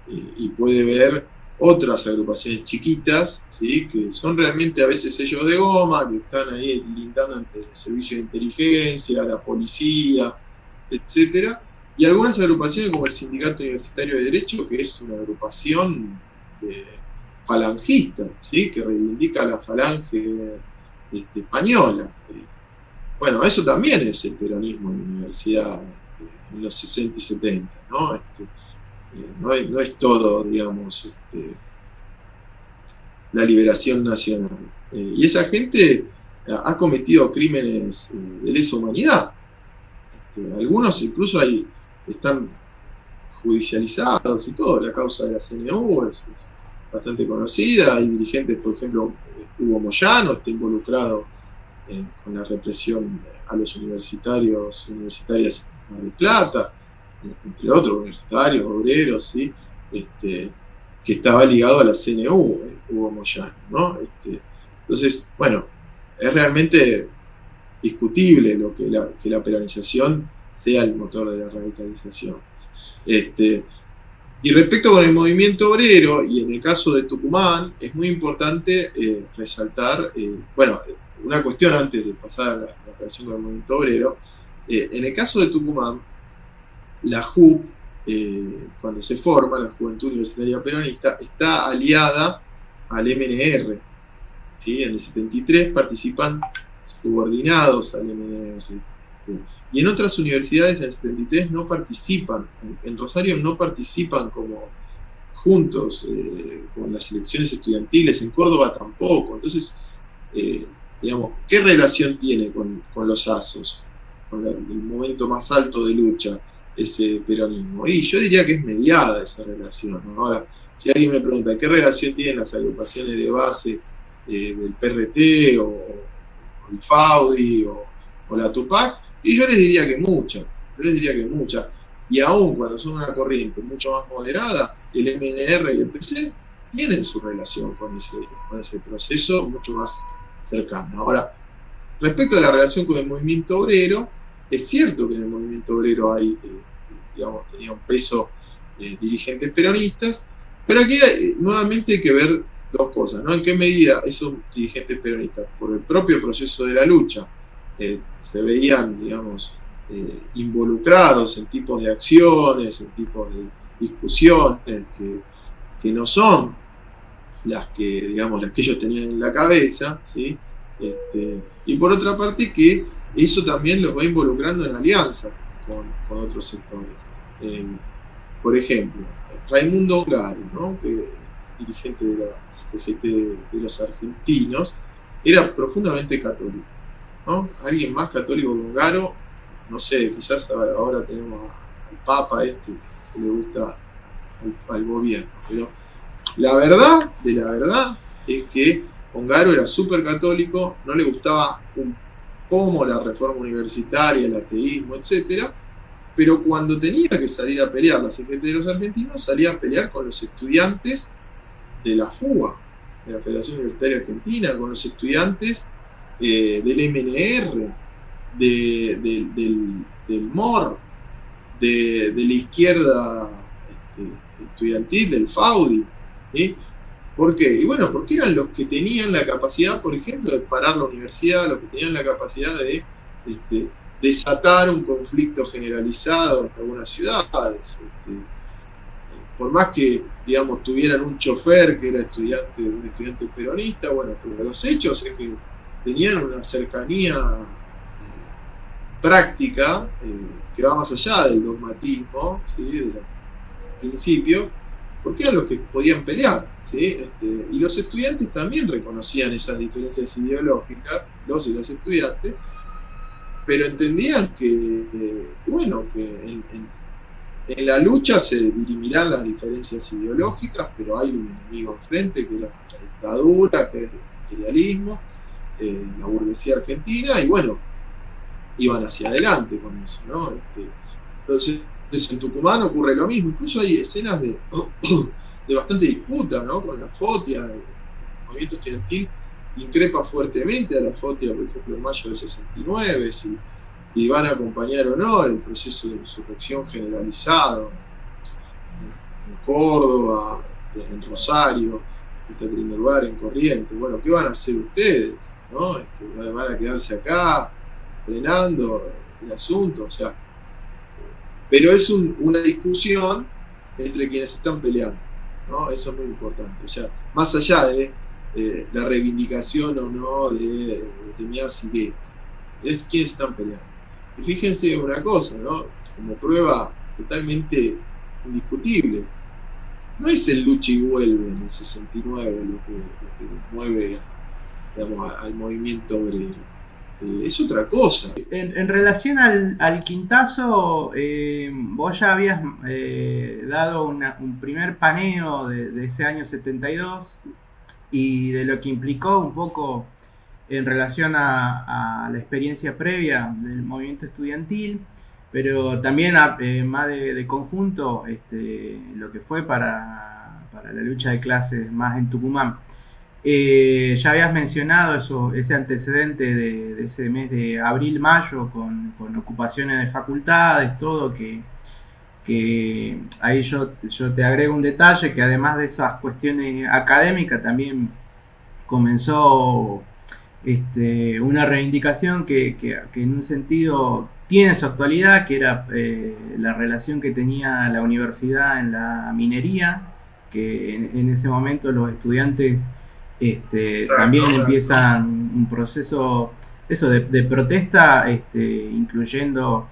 Y puede ver otras agrupaciones chiquitas, ¿sí? Que son realmente a veces sellos de goma, que están ahí lindando entre el servicio de inteligencia, la policía, etcétera, y algunas agrupaciones como el Sindicato Universitario de Derecho, que es una agrupación falangista, ¿sí? Que reivindica la falange española. Bueno, eso también es el peronismo en la universidad en los 60 y 70, ¿no? No es todo, digamos, la liberación nacional. Y esa gente ha cometido crímenes de lesa humanidad. Algunos incluso están judicializados y todo. La causa de la CNU es bastante conocida. Hay dirigentes, por ejemplo, Hugo Moyano está involucrado con la represión a los universitarias de Mar del Plata, entre otros universitarios, obreros, ¿sí? Que estaba ligado a la CNU, Hugo Moyano, ¿no? Entonces, bueno, es realmente discutible que la peronización sea el motor de la radicalización. Y respecto con el movimiento obrero, y en el caso de Tucumán, es muy importante resaltar, bueno, una cuestión antes de pasar a la relación con el movimiento obrero, En el caso de Tucumán, la JUP, cuando se forma, la Juventud Universitaria Peronista, está aliada al MNR. ¿Sí? En el 73 participan subordinados al MNR. Y en otras universidades en el 73 no participan. En Rosario no participan como juntos con las elecciones estudiantiles, en Córdoba tampoco. Entonces, digamos, ¿qué relación tiene con los ASOS? Con el momento más alto de lucha, ese peronismo. Y yo diría que es mediada esa relación, ¿no? Ahora, si alguien me pregunta qué relación tienen las agrupaciones de base del PRT o el FAUDI o la TUPAC, y yo les diría que mucha, y aún cuando son una corriente mucho más moderada, el MNR y el PC tienen su relación con ese proceso mucho más cercano. Ahora, respecto a la relación con el movimiento obrero, es cierto que en el movimiento obrero hay, digamos, tenía un peso dirigentes peronistas, pero aquí nuevamente hay que ver dos cosas, ¿no? En qué medida esos dirigentes peronistas, por el propio proceso de la lucha, se veían, digamos, involucrados en tipos de acciones, en tipos de discusiones que no son las que, digamos, las que ellos tenían en la cabeza, ¿sí? Y por otra parte que eso también los va involucrando en alianza con otros sectores. Por ejemplo, Raimundo Ongaro, ¿no? Que dirigente de la CGT de los argentinos, era profundamente católico, ¿no? Alguien más católico que Ongaro, no sé, quizás ahora tenemos al Papa que le gusta al gobierno, pero la verdad de la verdad es que Ongaro era súper católico, no le gustaba un pomo la reforma universitaria, el ateísmo, etcétera, pero cuando tenía que salir a pelear la CGT de los argentinos, salía a pelear con los estudiantes de la FUA, de la Federación Universitaria Argentina, con los estudiantes del MNR, del MOR, de la izquierda estudiantil, del FAUDI. ¿Sí? ¿Por qué? Y bueno, porque eran los que tenían la capacidad, por ejemplo, de parar la universidad, los que tenían la capacidad de desatar un conflicto generalizado en algunas ciudades. Por más que, digamos, tuvieran un chofer que era un estudiante peronista, bueno, pero los hechos es que tenían una cercanía práctica que va más allá del dogmatismo, ¿sí? Del principio, porque eran los que podían pelear, ¿sí? Y los estudiantes también reconocían esas diferencias ideológicas, los y las estudiantes, pero entendían que, bueno, que en la lucha se dirimirán las diferencias ideológicas, pero hay un enemigo enfrente, que es la dictadura, que es el imperialismo, la burguesía argentina, y bueno, iban hacia adelante con eso, ¿no? Entonces, en Tucumán ocurre lo mismo, incluso hay escenas de bastante disputa, ¿no? Con la FOTIA, el movimiento estudiantil increpa fuertemente a la FOTIA, por ejemplo, en mayo del 69, si van a acompañar o no el proceso de insurrección generalizado en Córdoba, en Rosario, en Tacuarembó, en Corrientes. Bueno, ¿qué van a hacer ustedes? ¿No? ¿Van a quedarse acá frenando el asunto? O sea, pero es una discusión entre quienes están peleando, ¿no? Eso es muy importante. O sea, más allá de la reivindicación o no de determinadas ideas, es quienes están peleando. Y fíjense una cosa, ¿no? Como prueba totalmente indiscutible, no es el lucha y vuelve en el 69 lo que mueve, digamos, al movimiento obrero. Es otra cosa. En relación al quintazo, vos ya habías dado un primer paneo de ese año 72 y de lo que implicó un poco en relación a la experiencia previa del movimiento estudiantil, pero también más de conjunto lo que fue para la lucha de clases más en Tucumán. Ya habías mencionado ese antecedente de ese mes de abril-mayo con ocupaciones de facultades, todo, que ahí yo te agrego un detalle, que además de esas cuestiones académicas también comenzó una reivindicación que en un sentido tiene su actualidad, que era la relación que tenía la universidad en la minería, que en ese momento los estudiantes también empiezan un proceso de protesta, incluyendo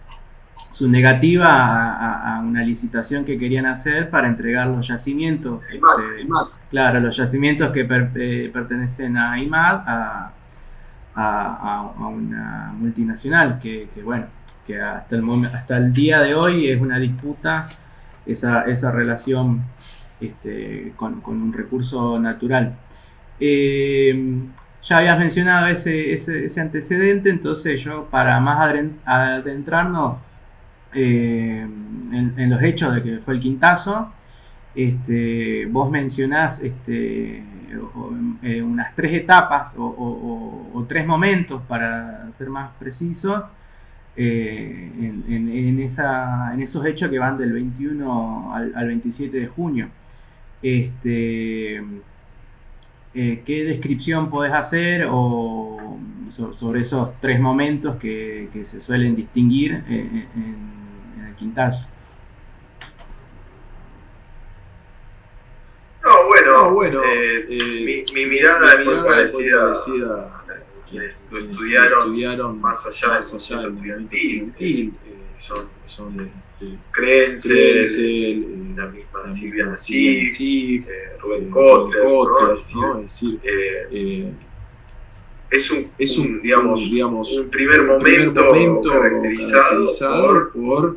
su negativa a una licitación que querían hacer para entregar los yacimientos, claro, los yacimientos que pertenecen a IMAD a una multinacional que bueno, que hasta el día de hoy es una disputa esa relación con un recurso natural. Ya habías mencionado ese antecedente, entonces yo, para más adentrarnos en los hechos de que fue el Quintazo, vos mencionás unas 3 etapas o 3 momentos, para ser más precisos, en esos hechos que van del 21 al 27 de junio. ¿Qué descripción podés hacer sobre esos 3 momentos que se suelen distinguir en el Quintazo? Bueno, mi mirada es muy parecida a quienes lo estudiaron más allá del movimiento estudiantil. Son Krenzel, la misma Silvia Nassif, Rubén Kotler, ¿no? Es decir, es un primer momento caracterizado por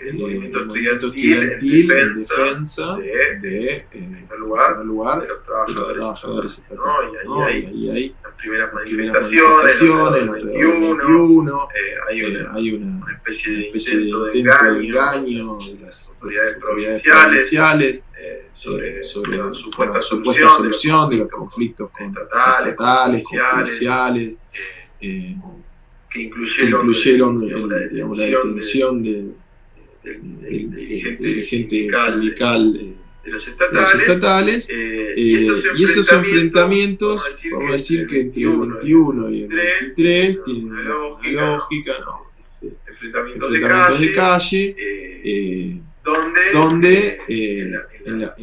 el movimiento estudiantil en defensa de, en primer lugar, de los trabajadores, ¿no? Y hay las primeras manifestaciones, en el 21, hay una especie de intento de engaño de las autoridades provinciales sobre la supuesta solución de los conflictos estatales, policiales, que incluyeron la detención del dirigente sindical de los estatales, y esos enfrentamientos, vamos a decir que entre el 21 y el 23 tienen una lógica, ¿no? Enfrentamientos de calle, donde en la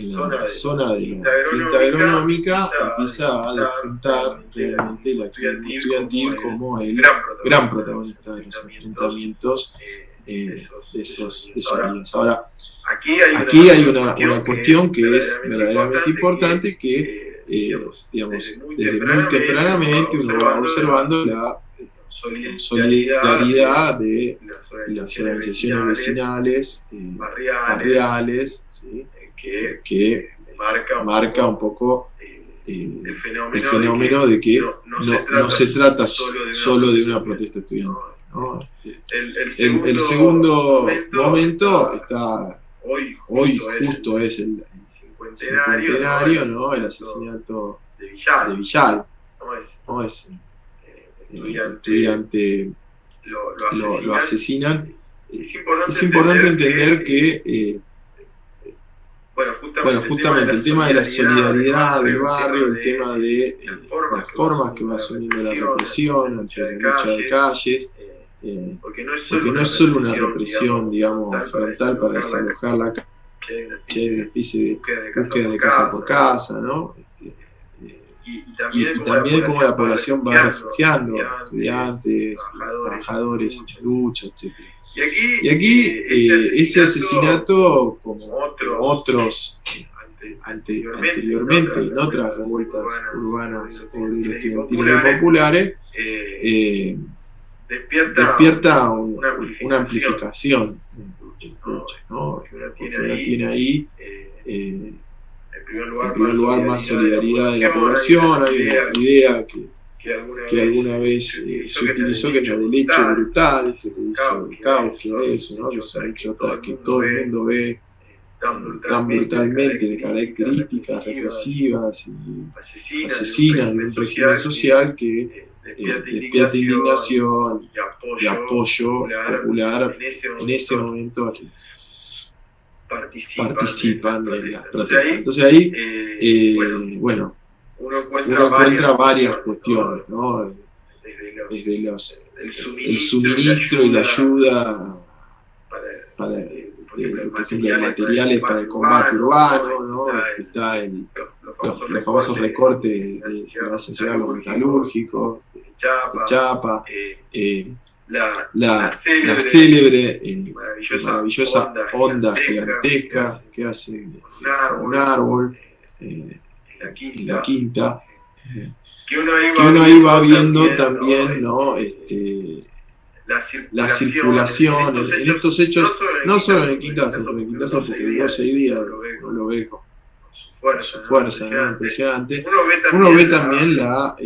zona de la Quinta Agronómica empieza a despuntar realmente la actividad estudiantil como el gran protagonista de los enfrentamientos de esos días. Ahora, aquí hay una cuestión que es verdaderamente importante, que desde muy tempranamente uno va observando la solidaridad de las organizaciones vecinales, barriales, ¿sí? que marca un poco el fenómeno de que no se trata solo de una protesta estudiantil, ¿no? El segundo momento está hoy, justo es el cincuentenario, ¿no? El asesinato de Villal, ¿no? Es estudiante lo asesinan. Es importante entender que justamente el tema de la solidaridad del barrio, el tema de las formas que va asumiendo la represión ante la lucha de calles, porque no es solo una represión, digamos, frontal para desalojar la calle, hay una especie de búsqueda de casa por casa, ¿no? Y también cómo la población va refugiando estudiantes, trabajadores, lucha, etc. Y aquí ese asesinato, como otros anteriormente en otras revueltas urbanas o estudiantiles y populares, despierta una amplificación, ¿no? Porque uno tiene ahí, en primer lugar, más solidaridad de la población. Hay una idea que alguna vez se utilizó, que es la del hecho brutal, que le dice el caos, que es eso, ¿no? Que es un hecho que todo el mundo ve tan brutalmente, de características represivas y asesinas de un régimen social, que despierta indignación y apoyo popular en ese momento a quienes participan en las protestas. Entonces ahí, uno encuentra varias cuestiones, ¿no? Desde el suministro y la ayuda para, por ejemplo, de materiales para el combate urbano, ¿no? Está los famosos recortes que hacen llegar los metalúrgicos, de chapa, la célebre y maravillosa onda gigantesca que hacen un árbol en la quinta, que uno ahí va viendo también, ¿no? La circulación en estos hechos, no solo en el Quintazo, porque el Quintazo porque duró 6 días, uno lo ve con su fuerza, ¿no? Impresionante. Uno ve también la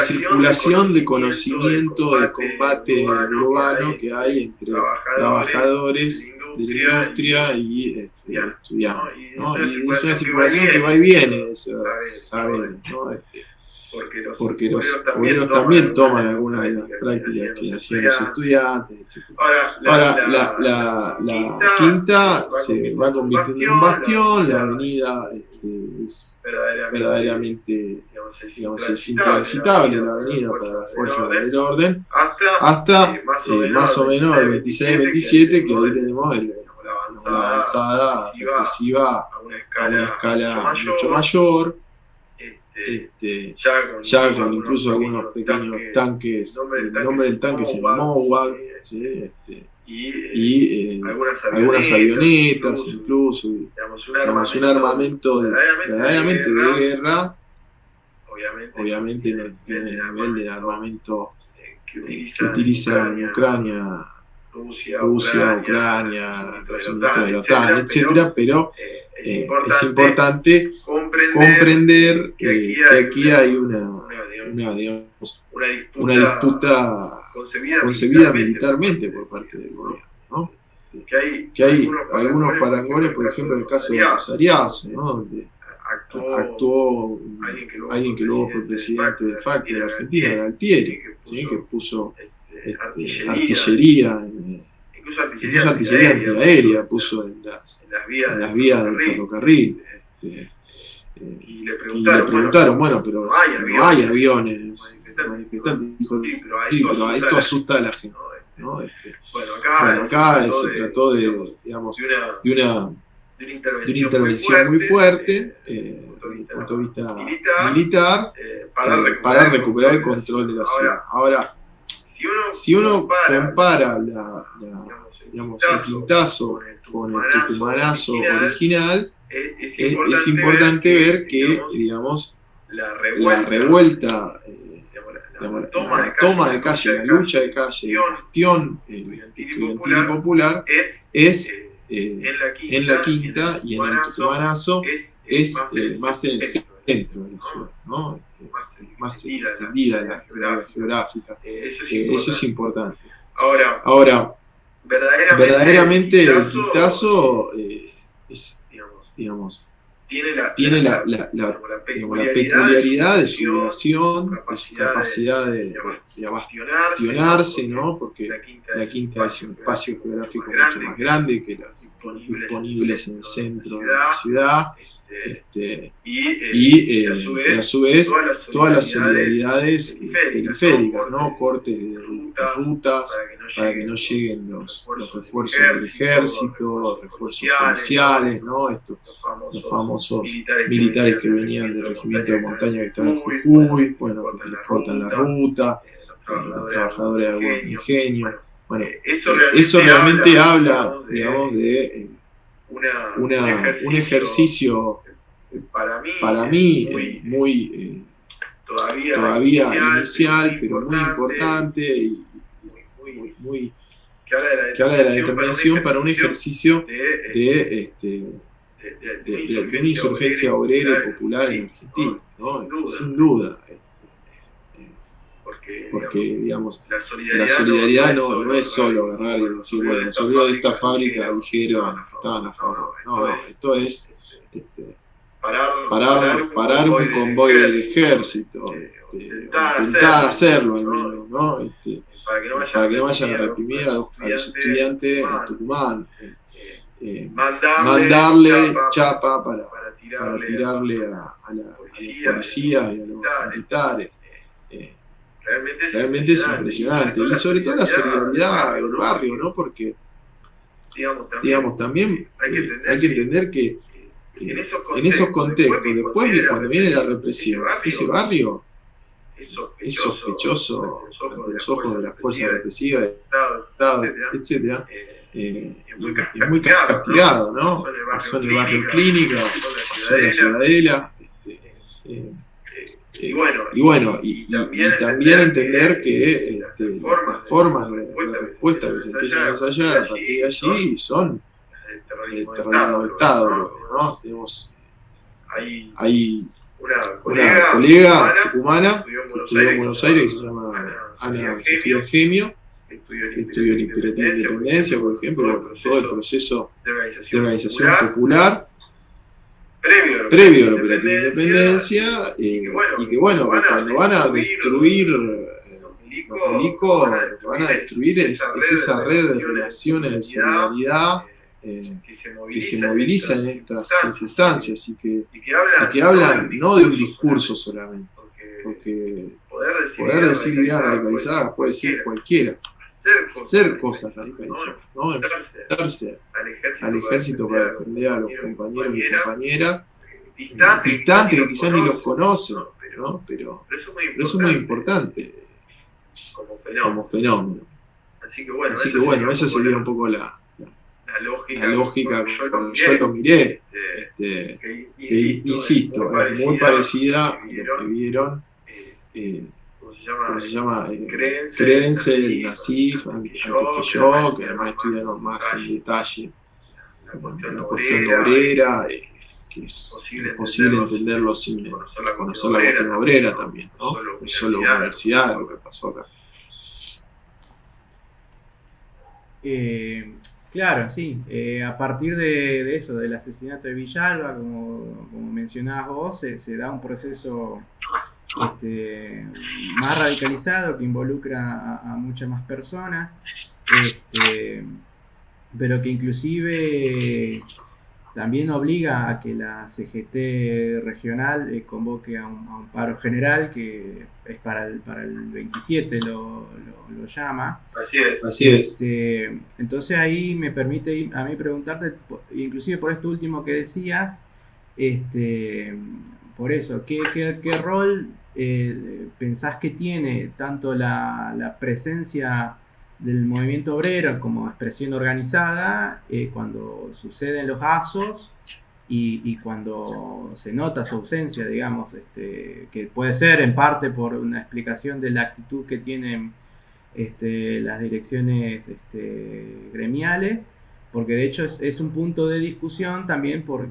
circulación de conocimiento de combate urbano que hay entre trabajadores de la industria y estudiantes, ¿no? Y es una circulación que va y viene, saber, ¿no? Porque los obreros también toman algunas de las prácticas que hacían los estudiantes, etc. Ahora, la quinta se va convirtiendo en un bastión, la avenida es verdaderamente, digamos, es intransitable la avenida para las fuerzas del orden, hasta más o menos el 26-27, que ahí tenemos la avanzada represiva a una escala mucho mayor. Ya con incluso algunos pequeños tanques, el nombre del tanque es el Mowag, ¿sí? Y algunas avionetas incluso, digamos, un armamento verdaderamente de guerra, obviamente no tiene el nivel de armamento que utiliza en Ucrania, Rusia, Ucrania, Estados Unidos de la OTAN, etc., pero es importante comprender que aquí hay una disputa concebida militarmente por parte del gobierno, ¿no? Que hay algunos parangones, por ejemplo, en el caso de Rosariazo, ¿no? Donde actuó alguien que luego fue presidente de facto de la Argentina, el Altieri, ¿sí? Que puso artillería, incluso artillería antiaérea puso en las vías del ferrocarril. Y le preguntaron, bueno, pero no hay aviones. Manifestantes dijo, sí, pero esto asusta a la gente, ¿no? Bueno, acá se trató de, digamos, de una intervención muy fuerte desde el punto de vista militar para recuperar el control de la ciudad. Ahora, si uno compara digamos, el Quintazo con el tucumanazo original, es importante ver que, digamos, la revuelta, la toma de calle, la lucha de calle, el bastión estudiantil y popular es en la quinta, y en el tucumanazo es más en el centro de la ciudad, ¿no? Más extendida la geográfica. Eso es importante. Ahora, verdaderamente el Quintazo digamos, tiene la peculiaridad de su duración, de su capacidad de abastionarse, ¿no? Porque la quinta es un espacio geográfico mucho más grande que las disponibles en el centro de la ciudad. Y a su vez todas las solidaridades periféricas, ¿no? Cortes de rutas para que no lleguen los refuerzos del ejército, los refuerzos policiales, ¿no? Los famosos militares que venían del regimiento de montaña que estaban en Jujuy, bueno, que les cortan la ruta, los trabajadores de agua ingenio. Bueno, eso realmente habla, digamos, de un ejercicio para mí muy todavía inicial, pero muy importante y muy que habla de la determinación para un ejercicio de una insurgencia obrera y popular en Argentina, ¿no? Sin duda. Porque, digamos, la solidaridad no es solo agarrar y decir, bueno, los obreros de esta fábrica dijeron que estaban a favor. No, esto es parar un convoy del ejército, intentar hacerlo al menos, ¿no? Para que no vayan a reprimir a los estudiantes en Tucumán, mandarle chapa para tirarle a la policía y a los militares. realmente es impresionante. Y sobre todo la solidaridad del barrio, ¿no? Porque, digamos, también hay que entender que en esos contextos, después de cuando viene la represión, ese barrio es sospechoso ante los ojos de la fuerza represiva, del Estado, etc. Es muy castigado, ¿no? Pasó en el barrio Clínica, pasó en la Ciudadela. Y bueno, y también entender que las formas de respuesta que se empiezan a ensayar a partir de allí son el terreno de Estado, ¿no? Tenemos hay una colega tucumana que estudió en Buenos Aires, que se llama Ana Sofía Gemio, que estudió en Imperativa Independencia, por ejemplo, todo el proceso de organización popular previo a la Operativa Independencia, y que bueno, que cuando van a destruir los milicos, lo que van a destruir es esa red de relaciones de solidaridad que se moviliza en estas circunstancias y que hablan no de un discurso solamente, porque poder decir ideas radicalizadas puede decir cualquiera, hacer cosas radicalizadas, ¿no? Enfrentarse al ejército para defender a los compañeros y compañeras distantes que quizás ni los conocen, ¿no? Pero eso es muy importante como fenómeno. Así que bueno, esa sería un poco la lógica como yo lo miré, que insisto, es muy parecida a lo que vieron, ¿cómo se llama? Creencia, el Nasif, antes que yo, que además estudiaron más en detalle la cuestión obrera, que es imposible entenderlo sin conocer la cuestión obrera también, ¿no? No solo la universidad, lo que pasó acá. Claro, sí. A partir de eso, del asesinato de Villalba, como mencionabas vos, se da un proceso más radicalizado que involucra a muchas más personas, pero que inclusive también obliga a que la CGT regional convoque a un paro general, que es para el 27, lo llama. Así es. Entonces ahí me permite a mí preguntarte, inclusive por esto último que decías, por eso, ¿qué rol pensás que tiene tanto la presencia del movimiento obrero como expresión organizada cuando suceden los ASOS y cuando se nota su ausencia, digamos, que puede ser en parte por una explicación de la actitud que tienen las direcciones gremiales, porque de hecho es un punto de discusión también por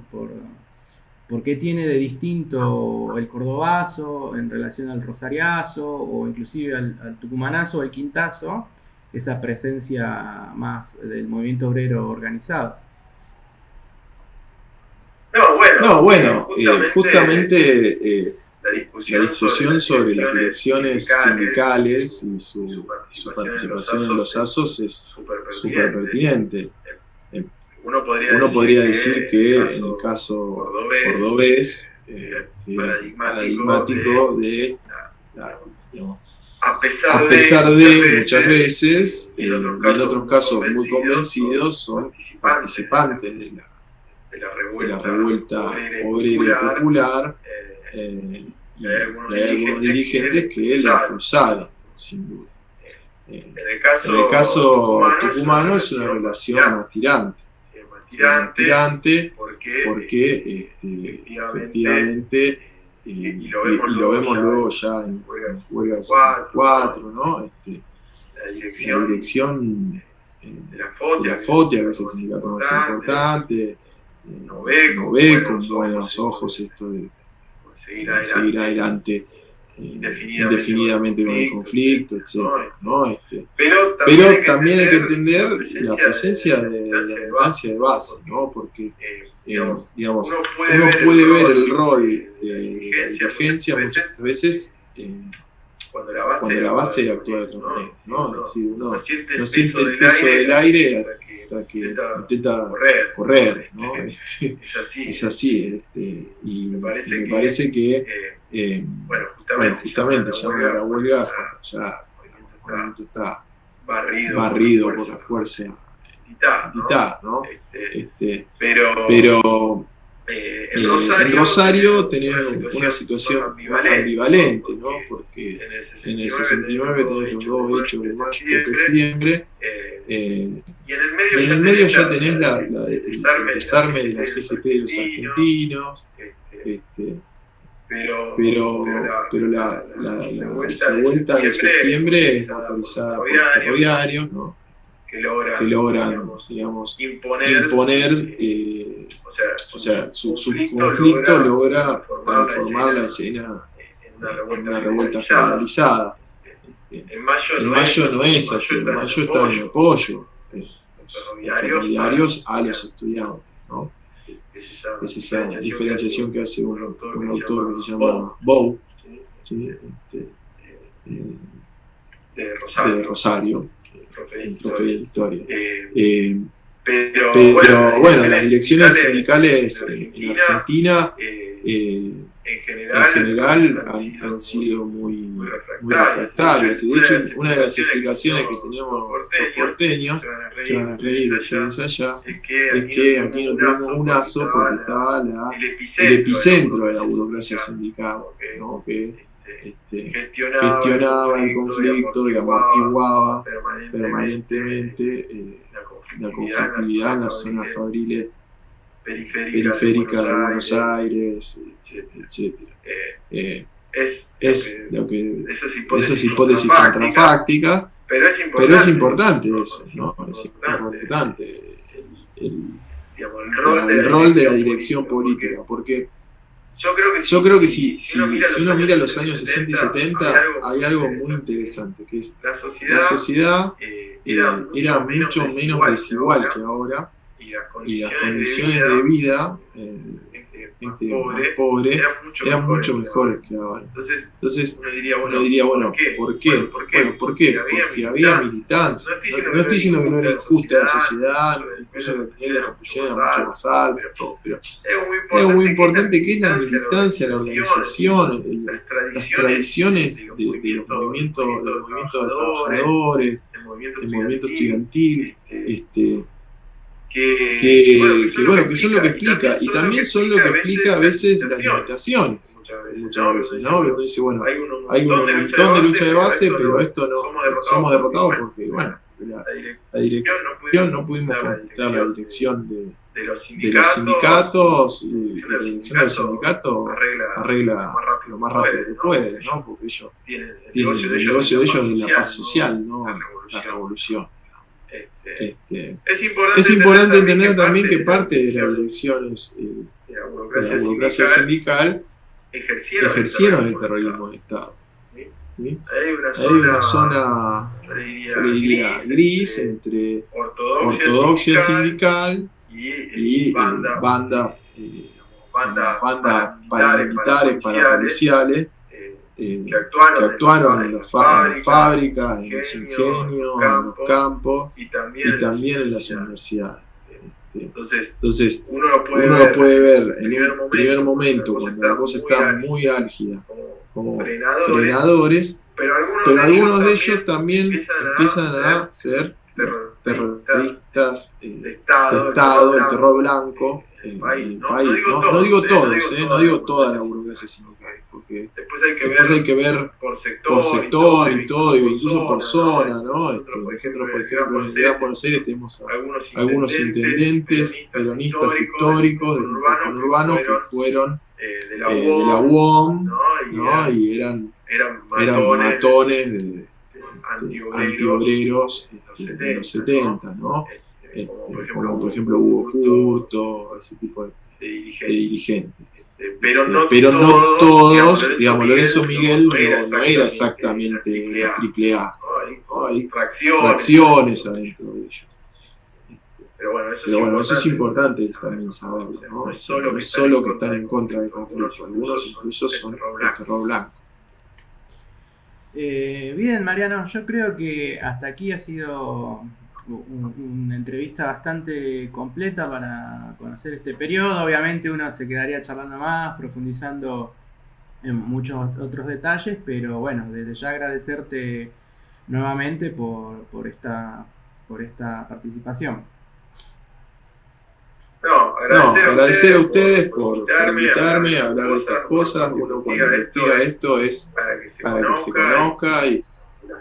qué tiene de distinto el cordobazo en relación al rosariazo o inclusive al tucumanazo o al quintazo, esa presencia más del movimiento obrero organizado. Bueno, justamente la discusión sobre las direcciones sindicales y su participación en los ASOS es súper pertinente. Uno podría decir que en el caso cordobés, paradigmático de a pesar de muchas veces, y en otros casos muy convencidos, son participantes de la revuelta obrera y popular, y hay algunos dirigentes que la impulsaron, sin duda. En el caso tucumano es una relación más tirante, porque efectivamente, y lo vemos luego ya en Huelga del 74, ¿no? La dirección de la FOTIA, que es el sindicato más importante, no ve con buenos ojos esto de seguir adelante indefinidamente con el conflicto, etc., ¿no? Pero también hay que entender la presencia de la militancia de base, ¿no? Porque digamos, uno puede ver el rol de dirigencia muchas veces cuando la base actúa de otra manera, ¿no? Es decir, uno no siente el peso del aire hasta que intenta correr, ¿no? Es así, y me parece que, bueno, justamente llamando a la huelga cuando ya el movimiento está barrido por la fuerza militar, ¿no? Pero en Rosario tenés una situación más ambivalente, ¿no? Porque en el 69 tenés los dos hechos de mayo y de septiembre, y en el medio ya tenés el desarme de la CGT de los argentinos, pero la vuelta de septiembre es motorizada por ferroviarios, ¿no? Que logran, digamos, imponer, o sea, su conflicto logra transformar la escena en una revuelta generalizada. En mayo no es así, en mayo está en apoyo los ferroviarios a los estudiantes, ¿no? Es esa diferenciación que hace un autor que se llama Bow, ¿sí? De Rosario, el profe de historia. Pero bueno, las direcciones sindicales en Argentina en general han sido muy refractarias. De hecho, una de las explicaciones que tenemos los porteños, se van a reír ustedes allá, es que aquí no tenemos un ASO porque estaba el epicentro de la burocracia sindical, ¿no? Que gestionaba el conflicto y amortiguaba permanentemente la conflictividad en las zonas fabriles periféricas de Buenos Aires, etc. Esas hipótesis contrafácticas, pero es importante eso, ¿no? Es importante el rol de la dirección política, porque yo creo que si uno mira los años 60 y 70, hay algo muy interesante, que es la sociedad era mucho menos desigual que ahora, y las condiciones de vida gente más pobre eran mucho mejores que ahora. Entonces uno diría, bueno, ¿por qué? Bueno, ¿por qué? Porque había militancia. No estoy diciendo que no era injusta la sociedad, incluso el nivel de represión era mucho más alto, pero es algo muy importante que es la militancia, la organización, las tradiciones de los movimientos de trabajadores, el movimiento estudiantil, que son lo que explica, y también son lo que explica a veces las limitaciones, muchas veces, ¿no? Uno dice, bueno, hay un montón de lucha de base, pero esto no, somos derrotados porque, bueno, la dirección no pudimos conquistar la dirección de los sindicatos, y la dirección del sindicato arregla lo más rápido que puede, ¿no? Porque ellos tienen el negocio de ellos en la paz social, no la revolución. Es importante entender también que parte de las direcciones de la burocracia sindical ejercieron el terrorismo de Estado. ¿Sí? Hay una zona, yo diría, gris entre ortodoxia sindical y bandas paramilitares, parapoliciales, que actuaron en las fábricas, en los ingenios, en los campos y también en las universidades. Entonces, uno lo puede ver en un primer momento cuando la cosa está muy álgida como frenadores, pero algunos de ellos también empiezan a ser terroristas de Estado, el terror blanco en el país. No digo todos, no digo toda la burocracia sindical, porque después hay que ver por sector y todo, incluso por zona, ¿no? Nosotros, por ejemplo, en el Gran Buenos Aires tenemos algunos intendentes peronistas históricos del urbano que fueron de la UOM, ¿no? Y eran matones de antiobreros en los 70, ¿no? Como por ejemplo Hugo Curto, ese tipo de dirigentes. Pero no todos, digamos, Lorenzo Miguel no era exactamente la triple A, ¿no? Hay fracciones adentro de ellos. Pero bueno, eso es importante también saberlo, ¿no? No es solo que están en contra del conflicto, algunos incluso son de terror blanco. Bien, Mariano, yo creo que hasta aquí ha sido una entrevista bastante completa para conocer este periodo. Obviamente uno se quedaría charlando más, profundizando en muchos otros detalles, pero bueno, desde ya agradecerte nuevamente por esta participación. No, agradecer a ustedes por invitarme a hablar de estas cosas. Uno cuando investiga esto es para que se conozca y la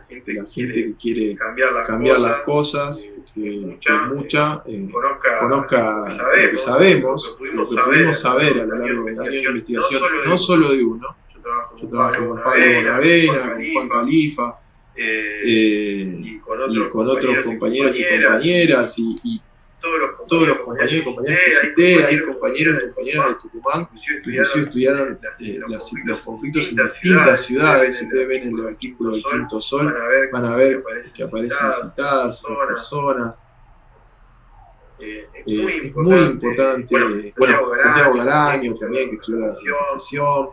gente que quiere cambiar las cosas, que mucha conozca lo que sabemos, lo que pudimos saber a lo largo de años de investigación, no solo de uno. Yo trabajo con Pablo Bonavena, con Juan Califa, y con otros compañeros y compañeras, y todos los compañeros y compañeras que cité. Hay compañeros y compañeras de Tucumán que inclusive estudiaron los conflictos en distintas ciudades. Si ustedes ven el artículo del Quinto Sol, van a ver que aparecen citadas las personas. Es muy importante. Bueno, Santiago Garaño también, que estudió la educación,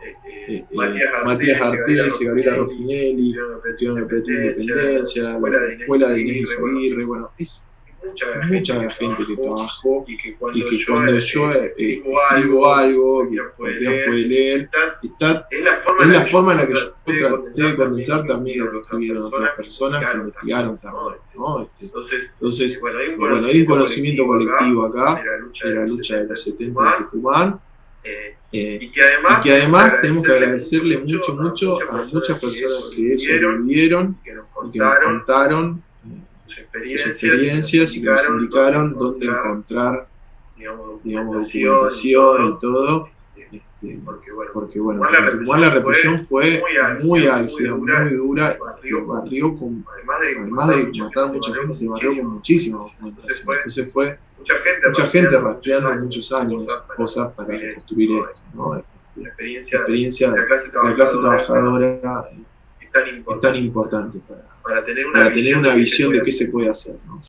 Matías Artés, Gabriela Ruffinelli, estudiaron el Proyecto de Independencia, la escuela de Inés Aguirre. Bueno, es mucha la gente que trabajó y que cuando yo escribo algo que cualquiera puede leer, es la forma en la que yo traté de condensar también lo que escribieron otras personas que investigaron también, ¿no? Entonces, bueno, hay un conocimiento colectivo acá de la lucha de los 70 en Tucumán, y que además tenemos que agradecerle mucho a muchas personas que sobrevivieron y que nos contaron sus experiencias y que nos indicaron dónde encontrar, digamos, documentación y todo, porque bueno, en Tucumán la represión fue muy álgida, muy dura, y barrió además de matar mucha gente, se barrió con muchísima documentación. Entonces fue mucha gente rastreando muchos años cosas para reconstruir esto, ¿no? La experiencia de la clase trabajadora es tan importante para tener una visión de qué se puede hacer, ¿no?